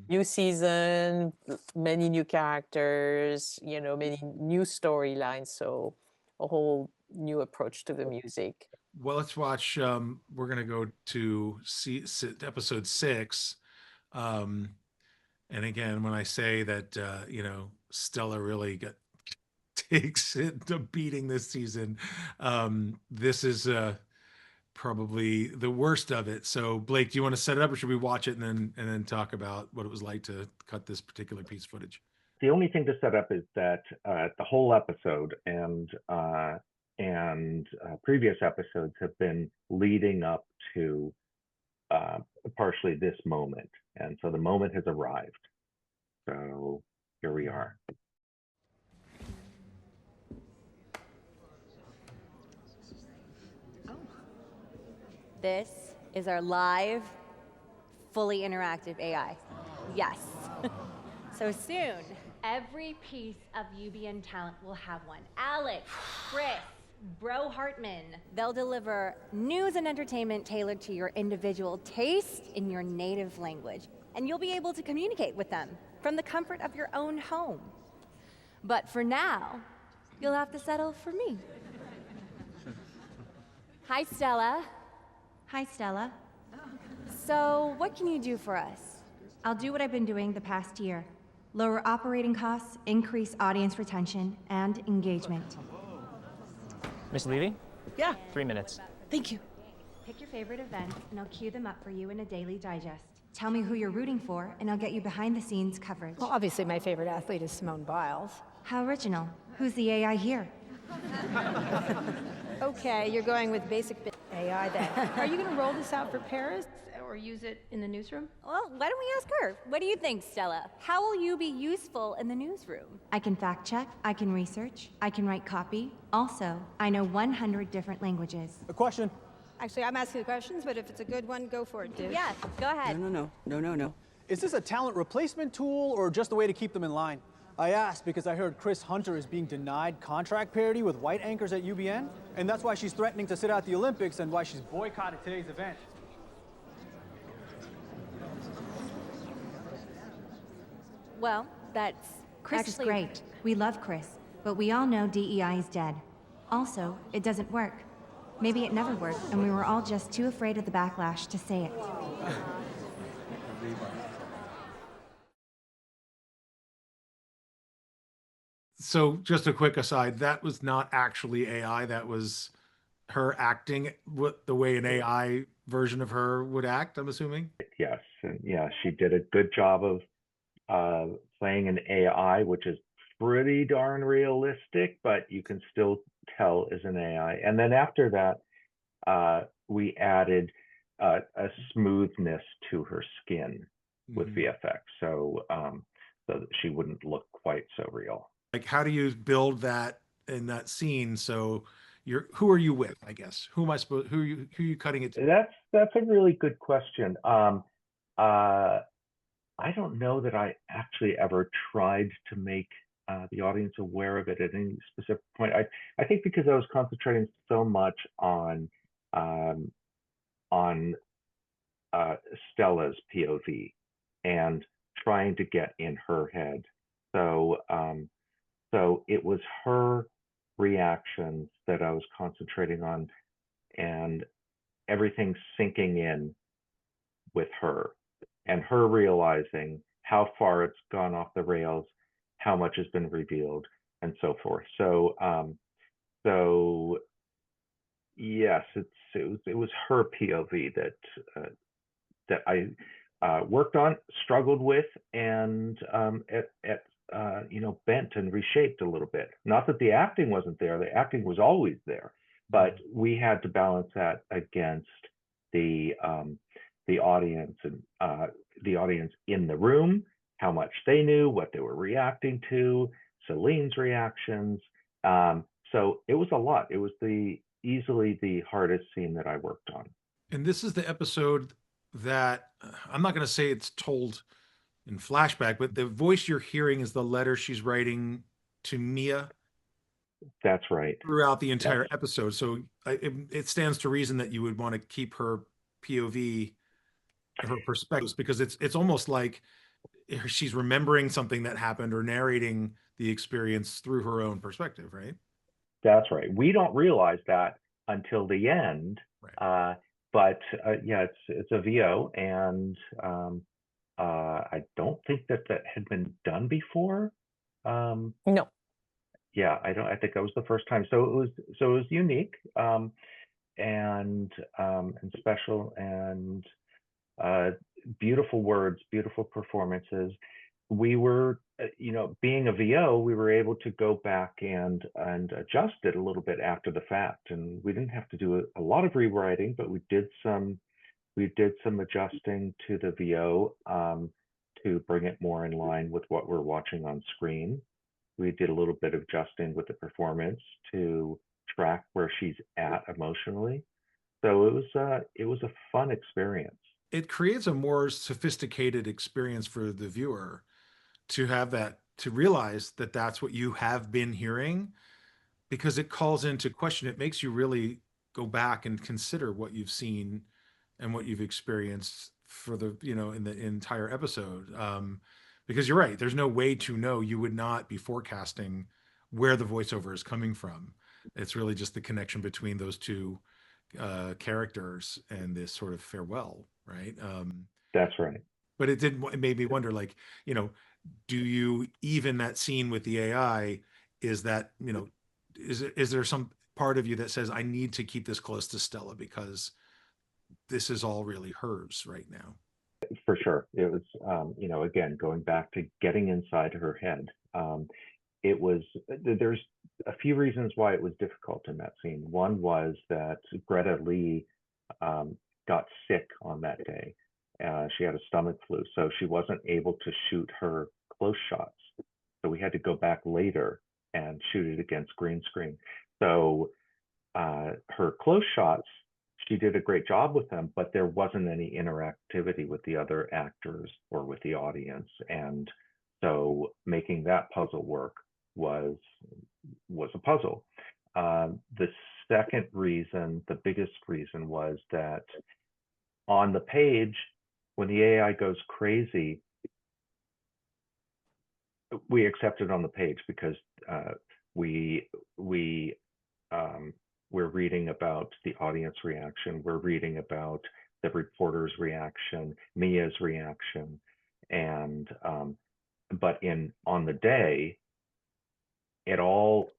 New season, many new characters, many new storylines, so a whole new approach to the music. Well, let's watch. We're gonna go to episode 6, and again, when I say that, Stella really takes it to beating this season, this is probably the worst of it. So Blake, do you want to set it up, or should we watch it and then talk about what it was like to cut this particular piece of footage? The only thing to set up is that the whole episode and previous episodes have been leading up to partially this moment, and so the moment has arrived. So here we are. This is our live, fully interactive AI. Yes. So soon, every piece of UBN talent will have one. Alex, Chris, Bro Hartman. They'll deliver news and entertainment tailored to your individual taste in your native language. And you'll be able to communicate with them from the comfort of your own home. But for now, you'll have to settle for me. Hi, Stella. Hi, Stella. So, what can you do for us? I'll do what I've been doing the past year. Lower operating costs, increase audience retention, and engagement. Miss Levy? Yeah. 3 minutes. Thank you. Pick your favorite events, and I'll queue them up for you in a daily digest. Tell me who you're rooting for, and I'll get you behind-the-scenes coverage. Well, obviously, my favorite athlete is Simone Biles. How original. Who's the AI here? Okay, you're going with basic AI then. Are you going to roll this out for Paris or use it in the newsroom? Well, why don't we ask her? What do you think, Stella? How will you be useful in the newsroom? I can fact check, I can research, I can write copy. Also, I know 100 different languages. A question. Actually, I'm asking the questions, but if it's a good one, go for it, dude. Yes, go ahead. No. Is this a talent replacement tool or just a way to keep them in line? I asked because I heard Chris Hunter is being denied contract parity with white anchors at UBN, and that's why she's threatening to sit out the Olympics and why she's boycotted today's event. Well, that's Chris is great. We love Chris, but we all know DEI is dead. Also, it doesn't work. Maybe it never worked, and we were all just too afraid of the backlash to say it. So just a quick aside, that was not actually AI. That was her acting the way an AI version of her would act, I'm assuming? Yes. And yeah, she did a good job of playing an AI, which is pretty darn realistic, but you can still tell is an AI. And then after that, we added a smoothness to her skin with VFX, so so that she wouldn't look quite so real. Like, how do you build that in that scene? So who are you with, I guess? Who are you cutting it to? That's a really good question. I don't know that I actually ever tried to make the audience aware of it at any specific point. I think because I was concentrating so much on Stella's POV and trying to get in her head. So so it was her reactions that I was concentrating on, and everything sinking in with her, and her realizing how far it's gone off the rails, how much has been revealed, and so forth. So so yes, it was her POV that I worked on, struggled with, and bent and reshaped a little bit. Not that the acting wasn't there; the acting was always there, but we had to balance that against the audience and the audience in the room, how much they knew, what they were reacting to, Celine's reactions. So it was a lot. It was easily the hardest scene that I worked on. And this is the episode that I'm not going to say it's told in flashback, but the voice you're hearing is the letter she's writing to Mia. That's right. Throughout the entire episode. So it stands to reason that you would want to keep her POV, her perspectives, because it's almost like she's remembering something that happened or narrating the experience through her own perspective, right? That's right. We don't realize that until the end. Right. But yeah, it's a VO, and I don't think that had been done before. No. Yeah, I think that was the first time. So it was unique, and special, and beautiful words, beautiful performances. We were, being a VO, we were able to go back and adjust it a little bit after the fact, and we didn't have to do a lot of rewriting, but we did some adjusting to the VO to bring it more in line with what we're watching on screen. We did a little bit of adjusting with the performance to track where she's at emotionally. So it was a fun experience. It creates a more sophisticated experience for the viewer to have that, to realize that that's what you have been hearing, because it calls into question. It makes you really go back and consider what you've seen and what you've experienced for the, in the entire episode. Because you're right, there's no way to know. You would not be forecasting where the voiceover is coming from. It's really just the connection between those two characters and this sort of farewell, right? That's right. But it made me wonder, like, do you, even that scene with the AI, is that, is there some part of you that says, I need to keep this close to Stella because this is all really hers right now? For sure. It was, again, going back to getting inside her head. There's a few reasons why it was difficult in that scene. One was that Greta Lee got sick on that day. She had a stomach flu, so she wasn't able to shoot her close shots. So we had to go back later and shoot it against green screen. So her close shots, she did a great job with them, but there wasn't any interactivity with the other actors or with the audience. And so making that puzzle work was a puzzle. The second reason, the biggest reason, was that on the page, when the AI goes crazy, we accept it on the page because we're reading about the audience reaction, we're reading about the reporter's reaction, Mia's reaction, and but on the day, it all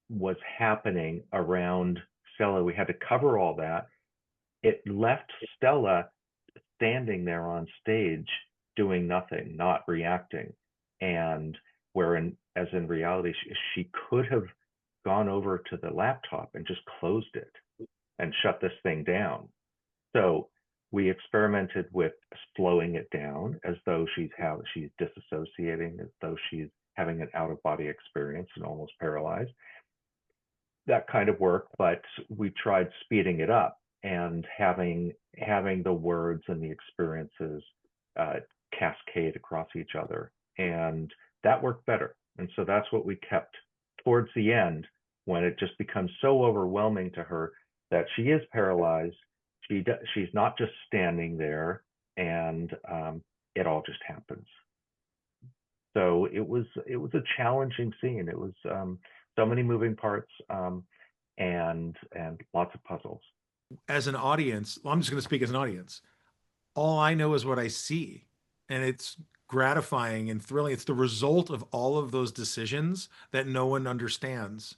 was happening around Stella. We had to cover all that. It left Stella standing there on stage doing nothing, not reacting. And where as in reality, she could have gone over to the laptop and just closed it and shut this thing down. So we experimented with slowing it down as though she's disassociating, as though she's having an out-of-body experience and almost paralyzed. That kind of work, but we tried speeding it up and having the words and the experiences cascade across each other, and that worked better. And so that's what we kept towards the end, when it just becomes so overwhelming to her that she is paralyzed. She's not just standing there, and it all just happens. So it was a challenging scene. It was so many moving parts, and lots of puzzles. As an audience, well, I'm just going to speak as an audience. All I know is what I see, and it's gratifying and thrilling. It's the result of all of those decisions that no one understands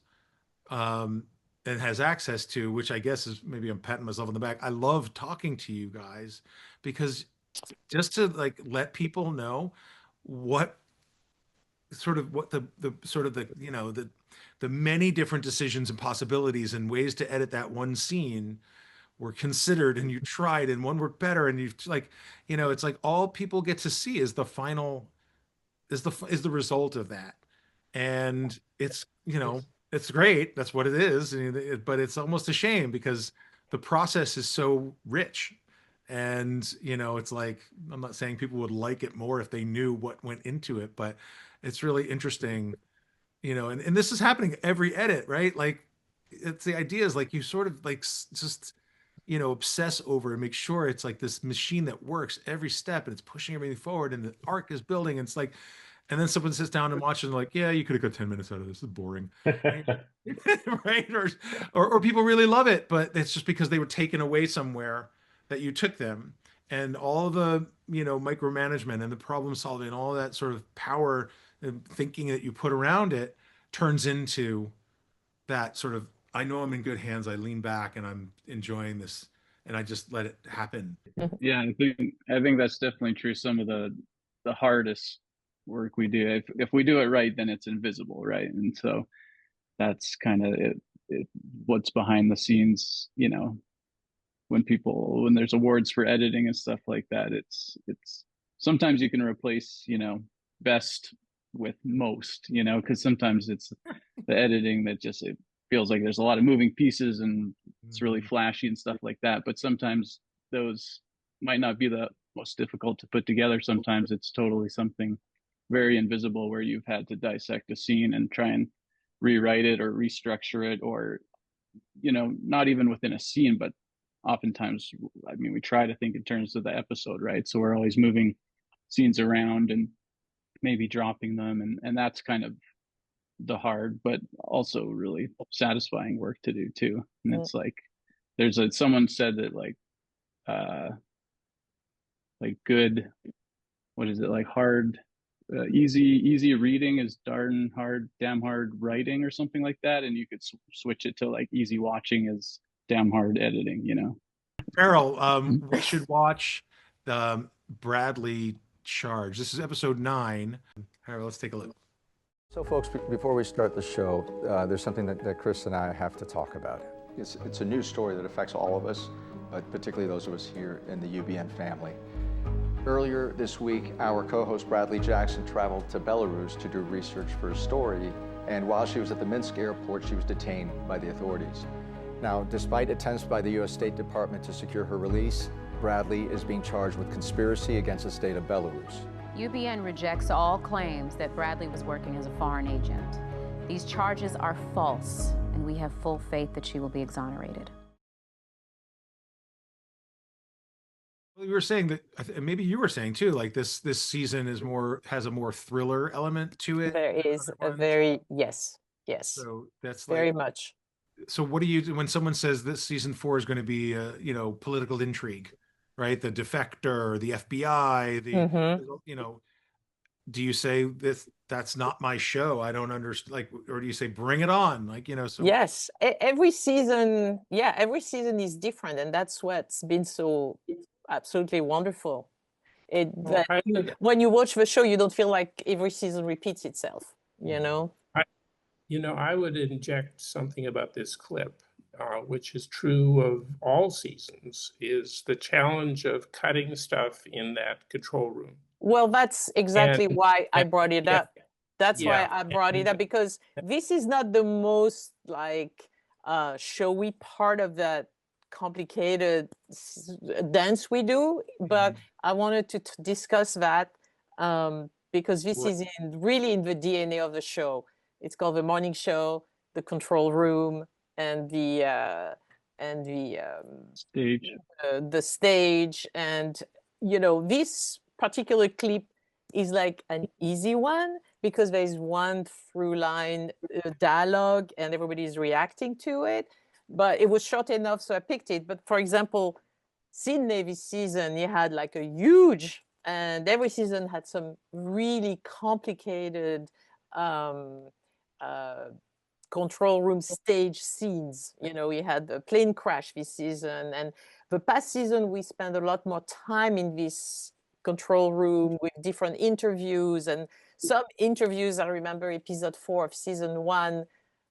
and has access to, which I guess is, maybe I'm patting myself on the back. I love talking to you guys because just to like let people know what the many different decisions and possibilities and ways to edit that one scene were considered, and you tried, and one worked better, and you've like, it's like all people get to see is the final, is the result of that. And it's, it's great. That's what it is. But it's almost a shame because the process is so rich. And, it's like, I'm not saying people would like it more if they knew what went into it, but it's really interesting, and this is happening every edit, right? Like, it's the idea is like, you sort of like just, obsess over and make sure it's like this machine that works every step and it's pushing everything forward and the arc is building. And it's like, and then someone sits down and watches and like, yeah, you could have got 10 minutes out of this. It's boring. Right. Or people really love it, but it's just because they were taken away somewhere that you took them, and all the, micromanagement and the problem solving and all that sort of power and thinking that you put around it turns into that sort of, I know I'm in good hands. I lean back and I'm enjoying this, and I just let it happen. Yeah, I think that's definitely true. Some of the hardest work we do, if we do it right, then it's invisible, right? And so that's kind of it what's behind the scenes, when there's awards for editing and stuff like that, it's sometimes you can replace, best with most, because sometimes it's the editing that just, it feels like there's a lot of moving pieces and it's really flashy and stuff like that. But sometimes those might not be the most difficult to put together. Sometimes it's totally something very invisible where you've had to dissect a scene and try and rewrite it or restructure it, or, not even within a scene, but oftentimes, I mean, we try to think in terms of the episode, right? So we're always moving scenes around and maybe dropping them. And that's kind of the hard, but also really satisfying work to do too. And it's like, someone said that like good, what is it, like hard, easy reading is damn hard writing or something like that. And you could switch it to like easy watching is damn hard editing, Farrell, we should watch the Bradley Charge. This is episode 9. All right, let's take a look. So folks, before we start the show, there's something that Chris and I have to talk about. It's a news story that affects all of us, but particularly those of us here in the UBN family. Earlier this week, our co-host Bradley Jackson traveled to Belarus to do research for a story, and while she was at the Minsk airport, she was detained by the authorities. Now, despite attempts by the U.S. State Department to secure her release, Bradley is being charged with conspiracy against the state of Belarus. UBN rejects all claims that Bradley was working as a foreign agent. These charges are false, and we have full faith that she will be exonerated. We were saying that, maybe you were saying too, like this season has a more thriller element to it. There is a very, yes. So that's very much. So what do you do when someone says this season 4 is going to be political intrigue, right? The defector, the FBI, do you say that's not my show? I don't understand, like, or do you say bring it on? Like, so. Yes, every season is different, and that's what's been so absolutely wonderful. When you watch the show, you don't feel like every season repeats itself. you know? I would inject something about this clip, which is true of all seasons, is the challenge of cutting stuff in that control room. Well, that's exactly why I brought it yeah, up. That's why yeah, I brought it up, because this is not the most like showy part of that complicated dance we do, but I wanted to discuss that because this is really in the DNA of the show. It's called the morning show, the control room, and the Stage. the stage. And this particular clip is like an easy one because there's one through line dialogue and everybody's reacting to it, but it was short enough, so I picked it. But for example, Sydney this season, he had like a huge, and every season had some really complicated uh, control room stage scenes. We had a plane crash this season, and the past season we spent a lot more time in this control room with different interviews. And some interviews, I remember episode 4 of season 1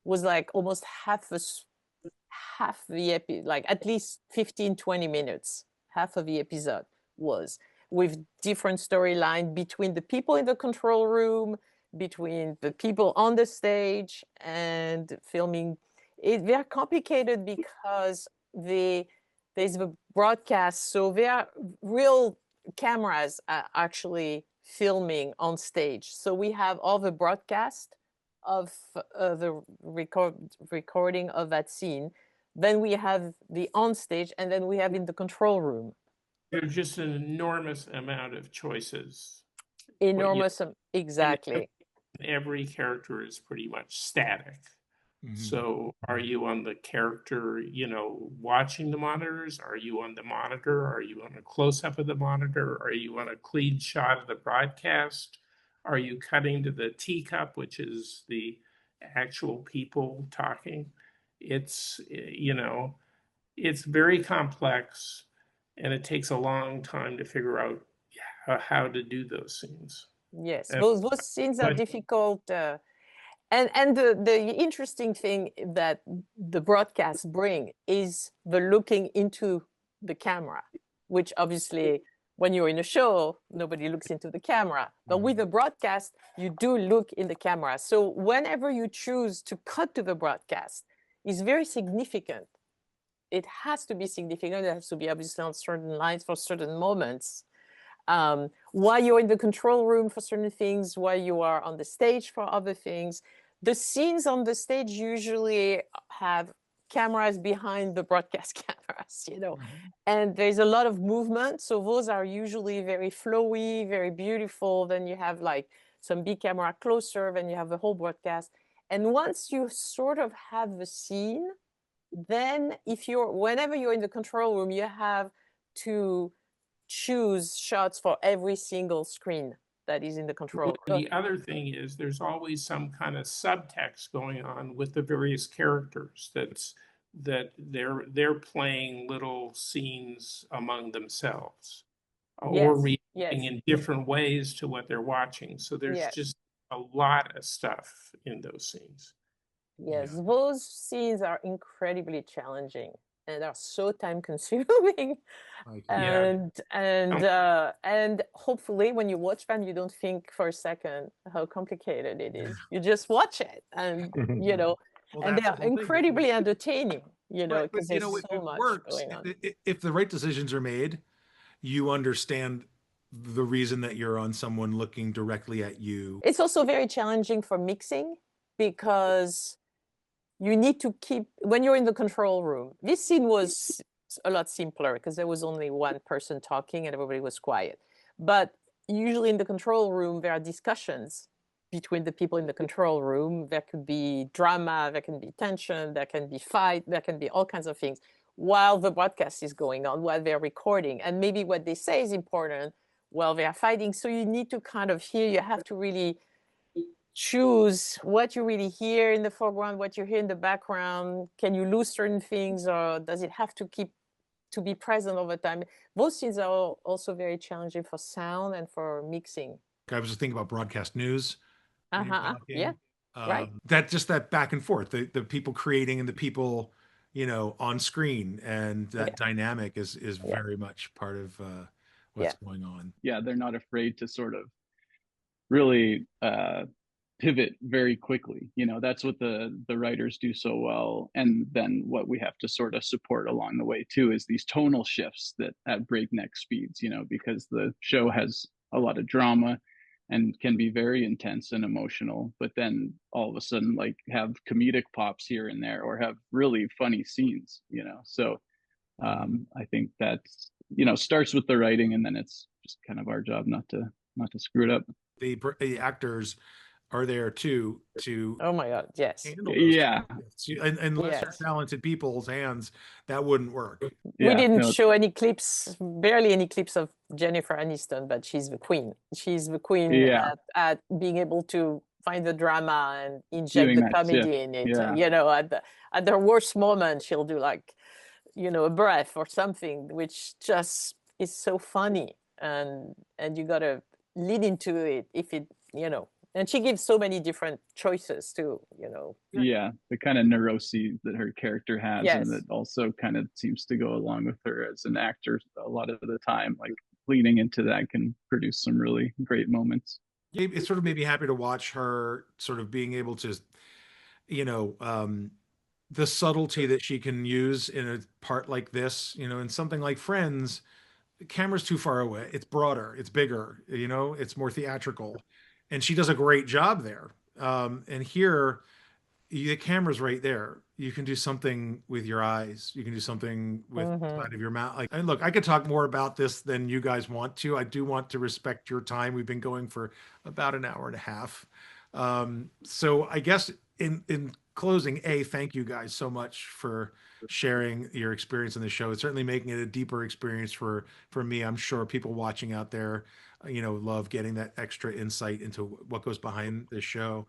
was like almost half the like at least 15-20 minutes, half of the episode was with different storyline between the people in the control room, between the people on the stage, and filming. They're complicated because there's the broadcast, so they are real cameras are actually filming on stage. So we have all the broadcast of the recording of that scene. Then we have the on stage, and then we have in the control room. There's just an enormous amount of choices. Enormous, exactly. Every character is pretty much static. So are you on the character, watching the monitors? Are you on the monitor? Are you on a close-up of the monitor? Are you on a clean shot of the broadcast? Are you cutting to the teacup, which is the actual people talking? It's, it's very complex, and it takes a long time to figure out how to do those scenes. Yes, those scenes are difficult. And the interesting thing that the broadcasts bring is the looking into the camera, which obviously when you're in a show, nobody looks into the camera. But with the broadcast, you do look in the camera. So whenever you choose to cut to the broadcast, it's very significant. It has to be significant. It has to be obviously on certain lines for certain moments. While you're in the control room for certain things, while you are on the stage for other things. The scenes on the stage usually have cameras behind the broadcast cameras, and there's a lot of movement. So those are usually very flowy, very beautiful. Then you have like some big camera closer, then you have the whole broadcast. And once you sort of have the scene, then whenever you're in the control room, you have to choose shots for every single screen that is in the control. The other thing is there's always some kind of subtext going on with the various characters that they're playing little scenes among themselves or reacting in different ways to what they're watching. So there's just a lot of stuff in those scenes. Yes, those scenes are incredibly challenging and are so time consuming. And hopefully when you watch them, you don't think for a second how complicated it is. You just watch it, and and they are incredibly entertaining, because there's so much going on. If the right decisions are made, you understand the reason that you're on someone looking directly at you. It's also very challenging for mixing because you need to keep, when you're in the control room, this scene was a lot simpler because there was only one person talking and everybody was quiet. But usually in the control room, there are discussions between the people in the control room. There could be drama, there can be tension, there can be fight, there can be all kinds of things while the broadcast is going on, while they're recording. And maybe what they say is important while they are fighting. So you need to kind of you have to really choose what you really hear in the foreground, what you hear in the background. Can you lose certain things, or does it have to be present all the time? Those scenes are also very challenging for sound and for mixing. I was just thinking about broadcast news. when you're talking. Yeah. Right. That back and forth, the people creating and the people, on screen, and that dynamic is very much part of what's going on. Yeah, they're not afraid to sort of really pivot very quickly. That's what the writers do so well. And then what we have to sort of support along the way too is these tonal shifts that at breakneck speeds, because the show has a lot of drama and can be very intense and emotional, but then all of a sudden like have comedic pops here and there, or have really funny scenes, so I think that's starts with the writing, and then it's just kind of our job not to screw it up. The actors are there too to oh my god, yes, handle those yeah conflicts. Unless they're talented people's hands, that wouldn't work. We didn't show any clips, barely any clips of Jennifer Aniston, but she's the queen. She's the queen at being able to find the drama and inject the comedy in it. At the worst moment, she'll do like, a breath or something, which just is so funny, and you gotta lead into it if it, and she gives so many different choices too, Yeah, the kind of neuroses that her character has, Yes. and that also kind of seems to go along with her as an actor a lot of the time. Like leading into that can produce some really great moments. It sort of made me happy to watch her sort of being able to, the subtlety that she can use in a part like this, in something like Friends, the camera's too far away. It's broader, it's bigger, it's more theatrical. And she does a great job there. And here, the camera's right there. You can do something with your eyes. You can do something with the side of your mouth. And look, I could talk more about this than you guys want to. I do want to respect your time. We've been going for about an hour and a half. So I guess in closing, thank you guys so much for sharing your experience in the show. It's certainly making it a deeper experience for me. I'm sure people watching out there, love getting that extra insight into what goes behind the show.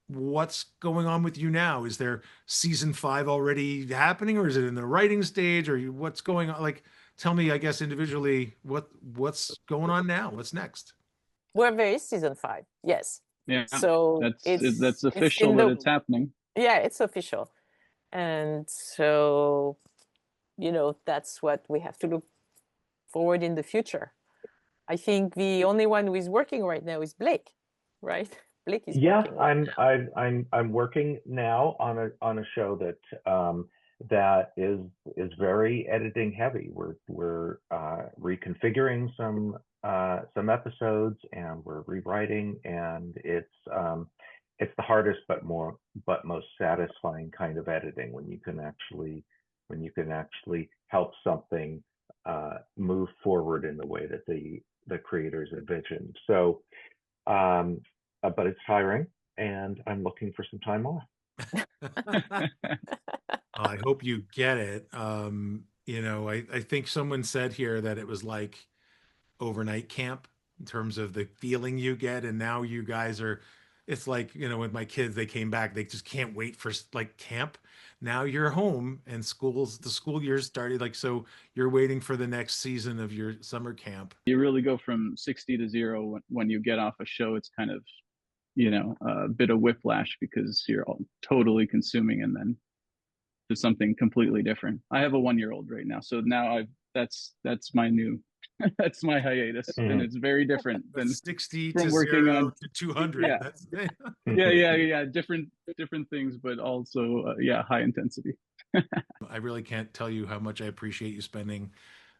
What's going on with you now? Is there season 5 already happening, or is it in the writing stage, or what's going on? Like, tell me, I guess, individually, what's going on now? What's next? Well, there is season 5. Yes. Yeah. So that's official that it's happening. Yeah, it's official. And so, that's what we have to look forward in the future. I think the only one who is working right now is Blake, right? Blake is working right now. I'm working now on a show that is very editing heavy. We're reconfiguring some episodes, and we're rewriting, and it's the hardest but most satisfying kind of editing, when you can actually help something move forward in the way that the creators envisioned. So but it's tiring, and I'm looking for some time off. I hope you get it. I think someone said here that it was like overnight camp in terms of the feeling you get. And now you guys it's like, with my kids, they came back, they just can't wait for like camp. Now you're home and the school year started, like, so you're waiting for the next season of your summer camp. You really go from 60 to 0 when you get off a show. It's kind of, a bit of whiplash, because you're all totally consuming and then to something completely different. I have a 1-year-old right now, so now that's my new that's my hiatus, and it's very different than 60 from to working 0 on to 200. Yeah. That's yeah different things, but also high intensity. I really can't tell you how much I appreciate you spending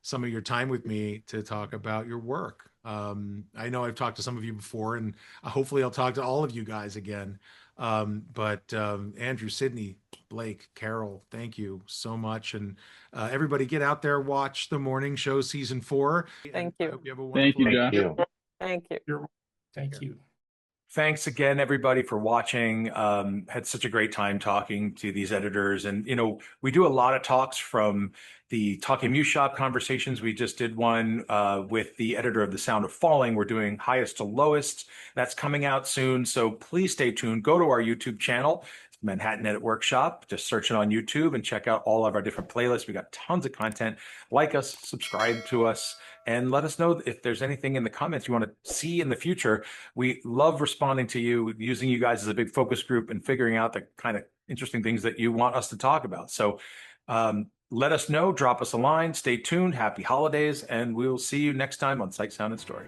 some of your time with me to talk about your work. I know I've talked to some of you before, and hopefully I'll talk to all of you guys again. But Andrew, Sydney, Blake, Carol, thank you so much. And everybody get out there, watch The Morning Show season 4. Thank you. I hope you have a wonderful Thank you, Josh. Thank you. Thank you. Thanks again, everybody, for watching. Had such a great time talking to these editors. And, we do a lot of talks from the Talking Muse Shop conversations. We just did one with the editor of The Sound of Falling. We're doing Highest to Lowest. That's coming out soon. So please stay tuned. Go to our YouTube channel. Manhattan Edit Workshop. Just search it on YouTube and check out all of our different playlists. We got tons of content. Like us, subscribe to us, and let us know if there's anything in the comments you want to see in the future. We love responding to you, using you guys as a big focus group and figuring out the kind of interesting things that you want us to talk about. So let us know, drop us a line, stay tuned, happy holidays, and we'll see you next time on Sight, Sound, and Story.